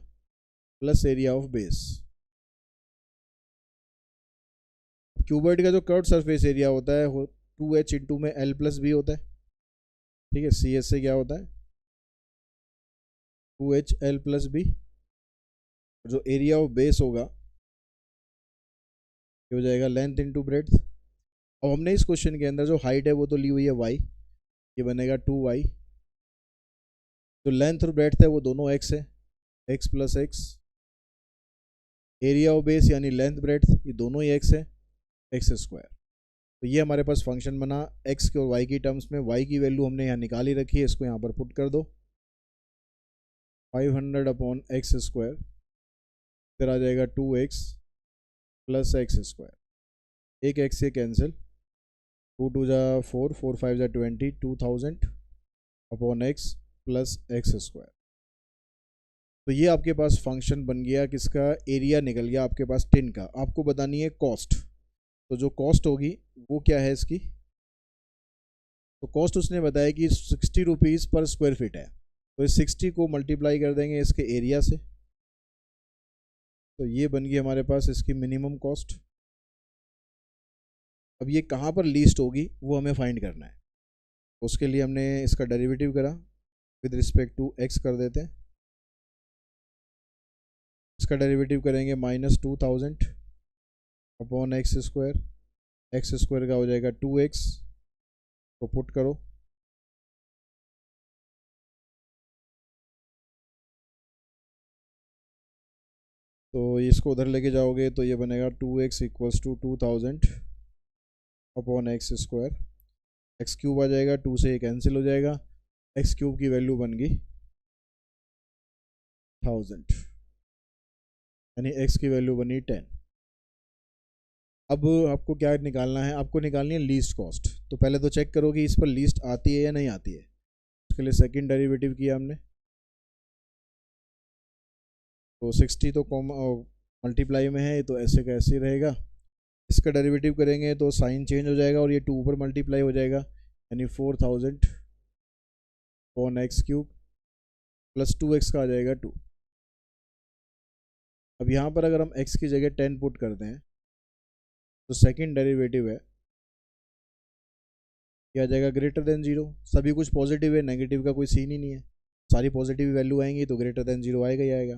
plus area of base. Cuboid का जो कर्व्ड सरफेस एरिया होता है वो 2h इंटू में l प्लस बी होता है। ठीक है, सी एस से क्या होता है 2h l प्लस बी। जो एरिया ऑफ बेस होगा ये हो जाएगा लेंथ इंटू ब्रेड्थ। अब हमने इस क्वेश्चन के अंदर जो हाइट है वो तो ली हुई है y, ये बनेगा 2y। जो लेंथ और ब्रेड्थ है वो दोनों x है, x plus x. Area of base यानी लेंथ ब्रेड्थ ये दोनों ही x है, एक्स स्क्वायर। तो ये हमारे पास फंक्शन बना x के और y की टर्म्स में। y की वैल्यू हमने यहाँ निकाल ही रखी है, इसको यहाँ पर पुट कर दो। 500 अपॉन एक्स स्क्वायर, फिर आ जाएगा 2x प्लस एक्स स्क्वायर। एक x से कैंसिल, 2 2 जा 4, 4 5 जा 20, 2000 upon x plus x square. तो ये आपके पास फंक्शन बन गया किसका, एरिया निकल गया आपके पास टिन का। आपको बतानी है कॉस्ट। तो जो कॉस्ट होगी वो क्या है इसकी, तो कॉस्ट उसने बताया कि ₹60 पर स्क्वायर फीट है। तो इस 60 को मल्टीप्लाई कर देंगे इसके एरिया से, तो ये बन गई हमारे पास इसकी मिनिमम कॉस्ट। अब ये कहाँ पर लीस्ट होगी वो हमें फाइंड करना है। उसके लिए हमने इसका डेरिवेटिव करा, विद रिस्पेक्ट टू एक्स कर देते हैं। इसका डेरिवेटिव करेंगे -2000 upon x square. X square का हो जाएगा 2x, को पुट करो। तो इसको उधर लेके जाओगे तो ये बनेगा 2x equals to 2000 upon x square. X cube आ जाएगा, 2 से ये कैंसिल हो जाएगा। एक्स क्यूब की वैल्यू बन गई 1000, यानी एक्स की वैल्यू बनी 10। अब आपको क्या निकालना है, आपको निकालनी है लीस्ट कॉस्ट। तो पहले तो चेक करो कि इस पर लीस्ट आती है या नहीं आती है। उसके लिए सेकंड डेरिवेटिव किया हमने, तो 60 तो मल्टीप्लाई में है, तो ऐसे का ऐसे ही रहेगा। इसका डेरिवेटिव करेंगे तो साइन चेंज हो जाएगा और ये 2 पर मल्टीप्लाई हो जाएगा, यानी 4000 upon x cube plus 2x का आ जाएगा 2। अब यहाँ पर अगर हम x की जगह 10 पुट करते हैं तो सेकंड डेरिवेटिव है क्या आ जाएगा, ग्रेटर देन 0। सभी कुछ पॉजिटिव है, नेगेटिव का कोई सीन ही नहीं है। सारी पॉजिटिव वैल्यू आएंगी तो ग्रेटर देन 0 आएगा ही आएगा।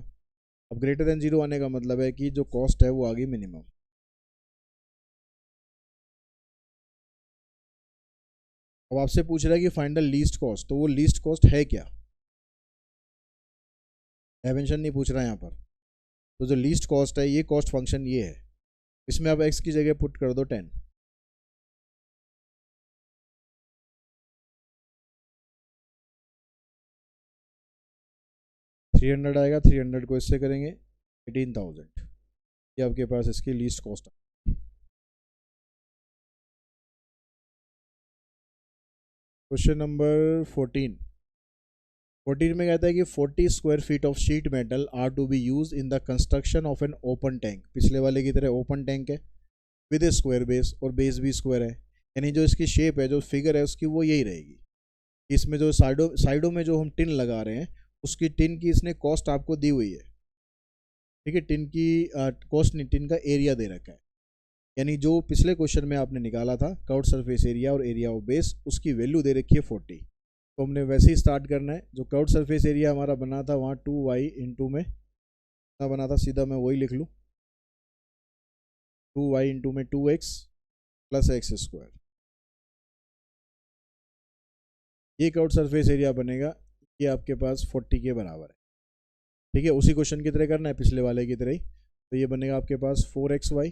अब ग्रेटर देन 0 आने का मतलब है कि जो कॉस्ट है वो आ गई मिनिमम। अब आपसे पूछ रहा है कि फाइंड द लीस्ट कॉस्ट, तो वो लीस्ट कॉस्ट है क्या, डायमेंशन नहीं पूछ रहा है यहाँ पर। तो जो लीस्ट कॉस्ट है ये कॉस्ट फंक्शन ये है, इसमें आप x की जगह पुट कर दो 10। $300 आएगा, 300 को इससे करेंगे 18,000। ये आपके पास इसकी लीस्ट कॉस्ट। Question number 14। 14 में कहता है कि 40 square feet of sheet metal are to be use in the construction of an open tank. पिछले वाले की तरह ओपन टैंक है विद ए स्क्वायर बेस, और बेस भी स्क्वायर है, यानी जो इसकी शेप है, जो फिगर है उसकी वो यही रहेगी। इसमें जो साइडों में जो हम टिन लगा रहे हैं, उसकी टिन की इसने कॉस्ट आपको दी हुई है, ठीक है। टिन की कॉस्ट नहीं, टिन का एरिया दे रखा है, यानी जो पिछले क्वेश्चन में आपने निकाला था कर्व्ड सरफेस एरिया और एरिया ऑफ बेस, उसकी वैल्यू दे रखी है 40। तो हमने वैसे ही स्टार्ट करना है। जो कर्व्ड सरफेस एरिया हमारा बना था वहाँ 2y इंटू में कितना बना था, सीधा मैं वही लिख लूँ, 2y इंटू में 2x प्लस एक्स स्क्वायर, ये कर्व्ड सरफेस एरिया बनेगा। ये आपके पास 40 के बराबर है, ठीक है। उसी क्वेश्चन की तरह करना है, पिछले वाले की तरह ही। तो ये बनेगा आपके पास 4xy।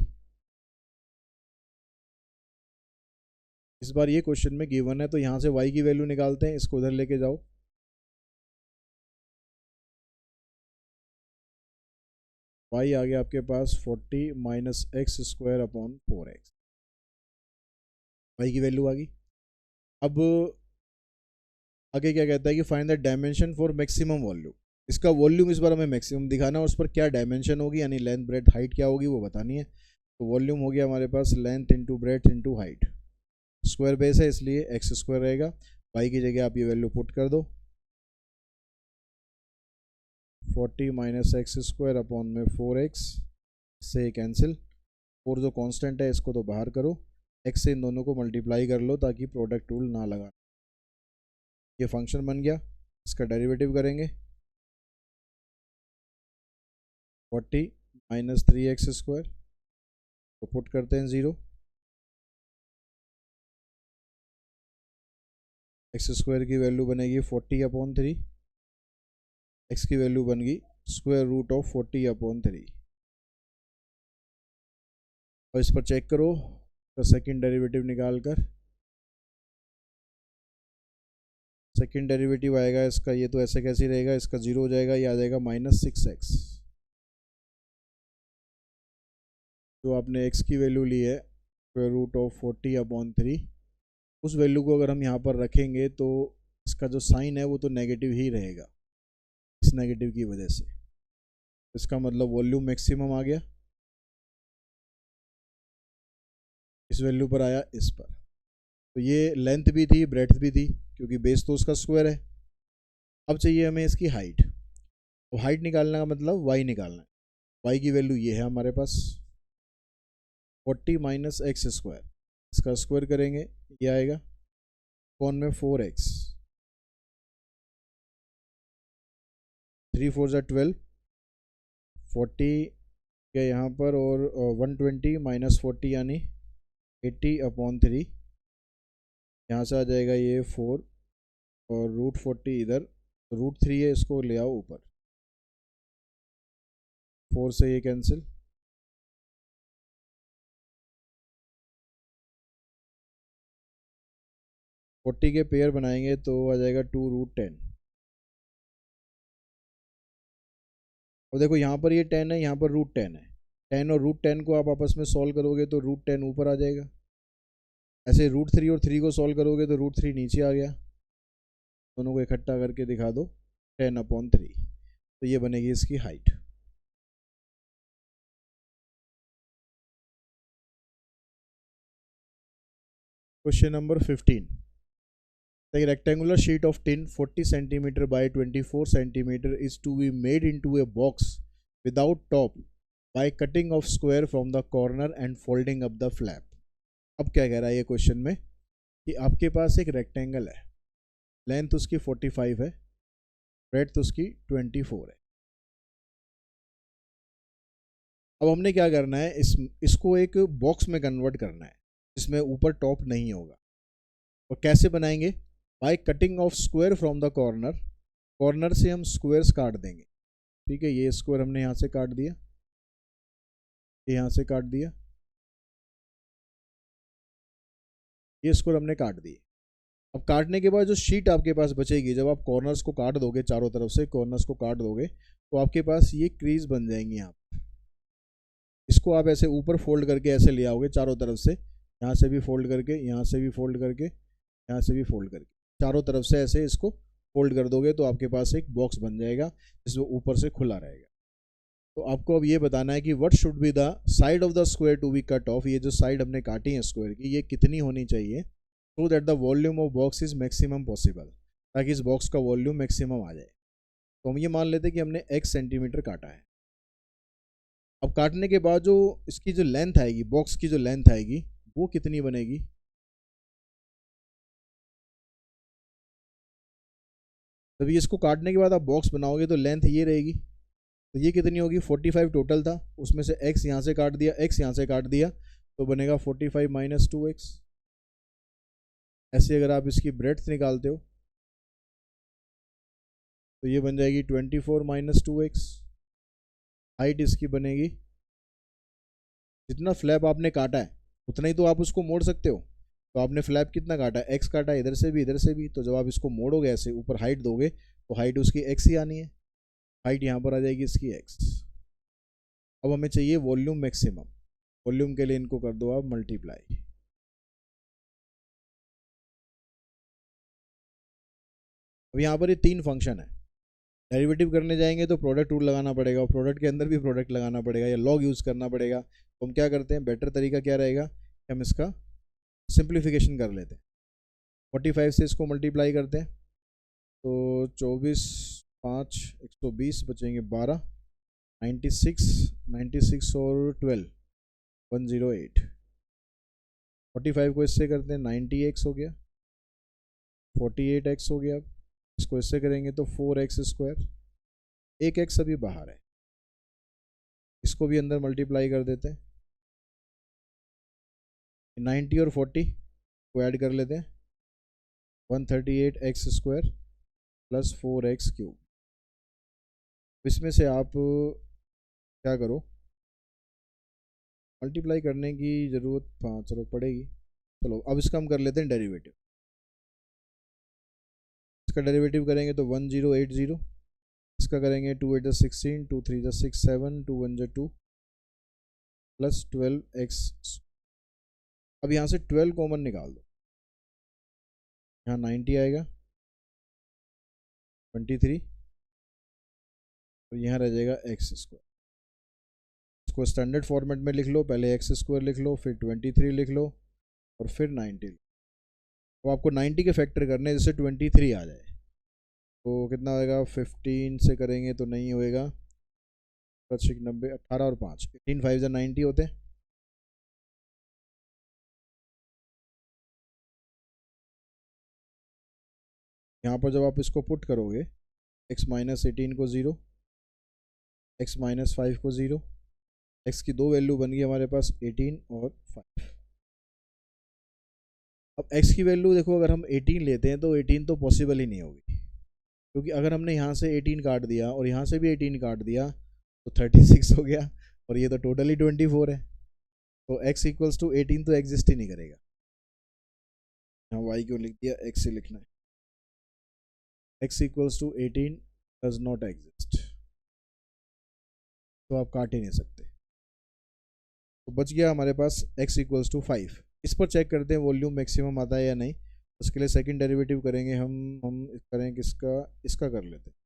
इस बार ये क्वेश्चन में गिवन है, तो यहाँ से y की वैल्यू निकालते हैं, इसको उधर लेके जाओ। y आ गया आपके पास 40 minus x square upon 4x, y की वैल्यू आ गई। अब आगे क्या कहता है कि find the dimension for maximum volume. इसका वॉल्यूम इस बार हमें मैक्सिमम दिखाना है, उस पर क्या डायमेंशन होगी, यानी लेंथ ब्रेथ हाइट क्या होगी वो बतानी है। तो वॉल्यूम हो गया हमारे पास length into breadth into height, square base है इसलिए एक्स स्क्वायर रहेगा। y की जगह आप ये वैल्यू पुट कर दो, 40 माइनस एक्स स्क्वायर अपॉन में 4x, इससे कैंसिल, 4 जो कांस्टेंट है इसको तो बाहर करो, x से इन दोनों को मल्टीप्लाई कर लो ताकि प्रोडक्ट रूल ना लगा। ये फंक्शन बन गया, इसका डेरिवेटिव करेंगे, 40 माइनस 3x स्क्वायर तो पुट करते हैं 0, एक्स स्क्वायर की वैल्यू बनेगी 40 अपॉन 3, एक्स की वैल्यू बन गई स्क्वायर रूट ऑफ 40 अपॉन 3। और इस पर चेक करो तो सेकंड डेरिवेटिव निकाल कर, सेकंड डेरिवेटिव आएगा इसका, ये तो ऐसे कैसे रहेगा, इसका 0 हो जाएगा, ये आ जाएगा माइनस 6x। जो आपने x की वैल्यू ली है स्क्वायर रूट ऑफ 40 अपॉन 3, उस वैल्यू को अगर हम यहाँ पर रखेंगे तो इसका जो साइन है वो तो नेगेटिव ही रहेगा, इस नेगेटिव की वजह से। इसका मतलब वॉल्यूम मैक्सिमम आ गया, इस वैल्यू पर आया, इस पर। तो ये लेंथ भी थी ब्रेड्थ भी थी, क्योंकि बेस तो उसका स्क्वायर है। अब चाहिए हमें इसकी हाइट, तो हाइट निकालने का मतलब y निकालना है। y की वैल्यू ये है हमारे पास 40 माइनस एक्स स्क्वायर, इसका स्क्वायर करेंगे ये आएगा कौन में 4x, 3 4 ज़ा 12, 40 के यहाँ पर, और 120 माइनस 40 यानी 80 अपॉन 3, यहाँ से आ जाएगा ये 4 और रूट 40 इधर, रूट 3 है, इसको ले आओ ऊपर, 4 से ये कैंसिल, फोर्टी के पेयर बनाएंगे तो आ जाएगा 2 रूट 10। और देखो यहाँ पर ये 10 है, यहाँ पर रूट 10 है, 10 और रूट 10 को आप आपस में सॉल्व करोगे तो रूट 10 ऊपर आ जाएगा। ऐसे रूट 3 और 3 को सॉल्व करोगे तो रूट 3 नीचे आ गया। दोनों को इकट्ठा करके दिखा दो, 10 अपॉन 3, तो ये बनेगी इसकी height. Question number 15, The rectangular sheet of tin 40 cm by 24 cm is to be made into a box without top by cutting off square from the corner and folding up the flap। अब क्या कह रहा है ये question में कि आपके पास एक रेक्टेंगल है, लेंथ उसकी 45 है, ब्रेड्थ उसकी 24 है। अब हमने क्या करना है, इसको एक बॉक्स में कन्वर्ट करना है जिसमें ऊपर टॉप नहीं होगा। और कैसे बनाएंगे, by cutting of square from the corner, corner से हम स्क्वायर्स काट देंगे, ठीक है। ये स्क्वायर हमने यहाँ से काट दिया, ये यहाँ से काट दिया, ये स्क्वायर हमने काट दिए। अब काटने के बाद जो शीट आपके पास बचेगी, जब आप कॉर्नर्स को काट दोगे, चारों तरफ से कॉर्नर्स को काट दोगे तो आपके पास ये क्रीज बन जाएंगी यहाँ पर। इसको आप ऐसे ऊपर फोल्ड करके ऐसे ले आओगे चारों तरफ से, यहाँ से भी फोल्ड करके, यहाँ से भी फोल्ड करके, यहाँ से भी फोल्ड करके, चारों तरफ से ऐसे इसको फोल्ड कर दोगे तो आपके पास एक बॉक्स बन जाएगा जिसमें ऊपर से खुला रहेगा। तो आपको अब ये बताना है कि what should be the side of the square to be cut off. ये जो साइड हमने काटी है स्क्वायर की, ये कितनी होनी चाहिए so that the volume of box is maximum possible, ताकि इस बॉक्स का वॉल्यूम मैक्सिमम आ जाए। तो हम ये मान लेते हैं कि हमने x सेंटीमीटर काटा है। अब काटने के बाद जो इसकी जो लेंथ आएगी, बॉक्स की जो लेंथ आएगी वो कितनी बनेगी? तभी इसको काटने के बाद आप बॉक्स बनाओगे तो लेंथ ये रहेगी। तो ये कितनी होगी? 45 टोटल था, उसमें से x यहाँ से काट दिया, x यहाँ से काट दिया, तो बनेगा 45 माइनस 2x। ऐसे अगर आप इसकी ब्रेड्थ निकालते हो तो ये बन जाएगी 24 माइनस 2x। हाइट इसकी बनेगी, जितना फ्लैप आपने काटा है उतना ही तो आप उसको मोड़ सकते हो। तो आपने फ्लैप कितना काटा है? x काटा है, इधर से भी इधर से भी। तो जब आप इसको मोड़ोगे ऐसे ऊपर हाइट दोगे तो हाइट उसकी x ही आनी है। हाइट यहाँ पर आ जाएगी इसकी x। अब हमें चाहिए वॉल्यूम मैक्सिमम। वॉल्यूम के लिए इनको कर दो आप मल्टीप्लाई। अब यहाँ पर ये तीन फंक्शन है। डेरिवेटिव करने जाएंगे तो प्रोडक्ट रूल लगाना पड़ेगा, और प्रोडक्ट के अंदर भी प्रोडक्ट लगाना पड़ेगा या लॉग यूज़ करना पड़ेगा। तो हम क्या करते हैं, बेटर तरीका क्या रहेगा, हम इसका सिंप्लीफिकेशन कर लेते हैं। 45 से इसको मल्टीप्लाई करते हैं तो 24 5 120 बचेंगे 12, 96 और 12 108। 45 को इससे करते हैं 90x हो गया, 48x हो गया। इसको इससे करेंगे तो 4x स्क्वायर, एक x अभी बाहर है, इसको भी अंदर मल्टीप्लाई कर देते हैं। 90 और 40 को ऐड कर लेते हैं, 138x square plus 4x cube. इसमें से आप क्या करो, मल्टीप्लाई करने की ज़रूरत चलो पड़ेगी। चलो अब इसका हम कर लेते हैं डेरिवेटिव। इसका डेरिवेटिव करेंगे तो 1080, इसका करेंगे 2 8 16, 2 3 6 7, 2 1 2 प्लस 12x। अब यहाँ से 12 कॉमन निकाल दो, यहाँ 90 आएगा, 23 और यहाँ रह जाएगा x स्क्वायर। इसको स्टैंडर्ड फॉर्मेट में लिख लो, पहले x स्क्वायर लिख लो, फिर 23 लिख लो और फिर 90। तो आपको 90 के फैक्टर करने जैसे 23 आ जाए तो कितना होएगा, 15 से करेंगे तो नहीं होएगा, 90 18 और 5 18 5 या 90 होते हैं। यहाँ पर जब आप इसको पुट करोगे, x माइनस 18 को 0, x माइनस 5 को 0, x की दो वैल्यू बन गई हमारे पास 18 और 5। अब x की वैल्यू देखो, अगर हम 18 लेते हैं तो 18 तो पॉसिबल ही नहीं होगी, क्योंकि अगर हमने यहाँ से 18 काट दिया और यहाँ से भी 18 काट दिया तो 36 हो गया, और ये तो टोटली 24 है। तो x इक्वल्स टू 18 तो एग्जिस्ट ही नहीं करेगा। यहाँ y क्यों लिख दिया, x से लिखना है। x equals to 18 does not exist, तो आप काट ही नहीं सकते। तो बच गया हमारे पास x इक्वल्स टू 5। इस पर चेक करते हैं वॉल्यूम मैक्सिमम आता है या नहीं। उसके लिए सेकंड डेरिवेटिव करेंगे हम करें किसका, इसका कर लेते हैं।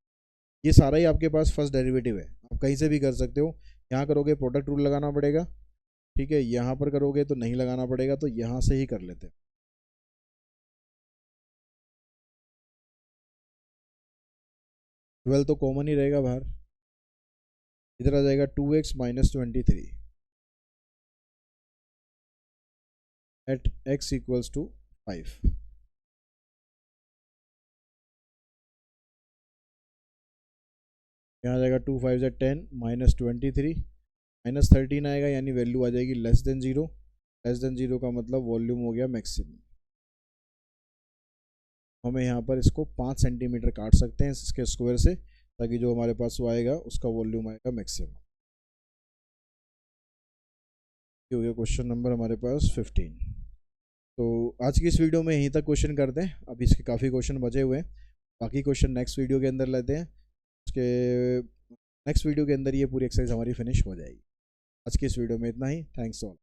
ये सारा ही आपके पास फर्स्ट डेरिवेटिव है, आप कहीं से भी कर सकते हो। यहाँ करोगे प्रोडक्ट रूल लगाना पड़ेगा, ठीक है। यहाँ पर करोगे तो नहीं लगाना पड़ेगा, तो यहाँ से ही कर लेते हैं। ट्वेल्व तो कॉमन ही रहेगा बाहर, इधर आ जाएगा 2x minus 23 at x equals to 5। यहाँ आ जाएगा 2 5 10 माइनस 23 माइनस 13 आएगा, यानी वैल्यू आ जाएगी लेस देन 0। लेस देन 0 का मतलब वॉल्यूम हो गया मैक्सिमम। हमें यहाँ पर इसको 5 सेंटीमीटर काट सकते हैं इसके स्क्वायर से, ताकि जो हमारे पास वो आएगा उसका वॉल्यूम आएगा मैक्सिमम। ये हो गया क्वेश्चन नंबर हमारे पास 15। तो आज की इस वीडियो में यहीं तक क्वेश्चन करते हैं, अभी इसके काफ़ी क्वेश्चन बचे हुए हैं। बाकी क्वेश्चन नेक्स्ट वीडियो के अंदर लेते हैं। उसके नेक्स्ट वीडियो के अंदर ये पूरी एक्सरसाइज हमारी फिनिश हो जाएगी। आज की इस वीडियो में इतना ही। Thanks all.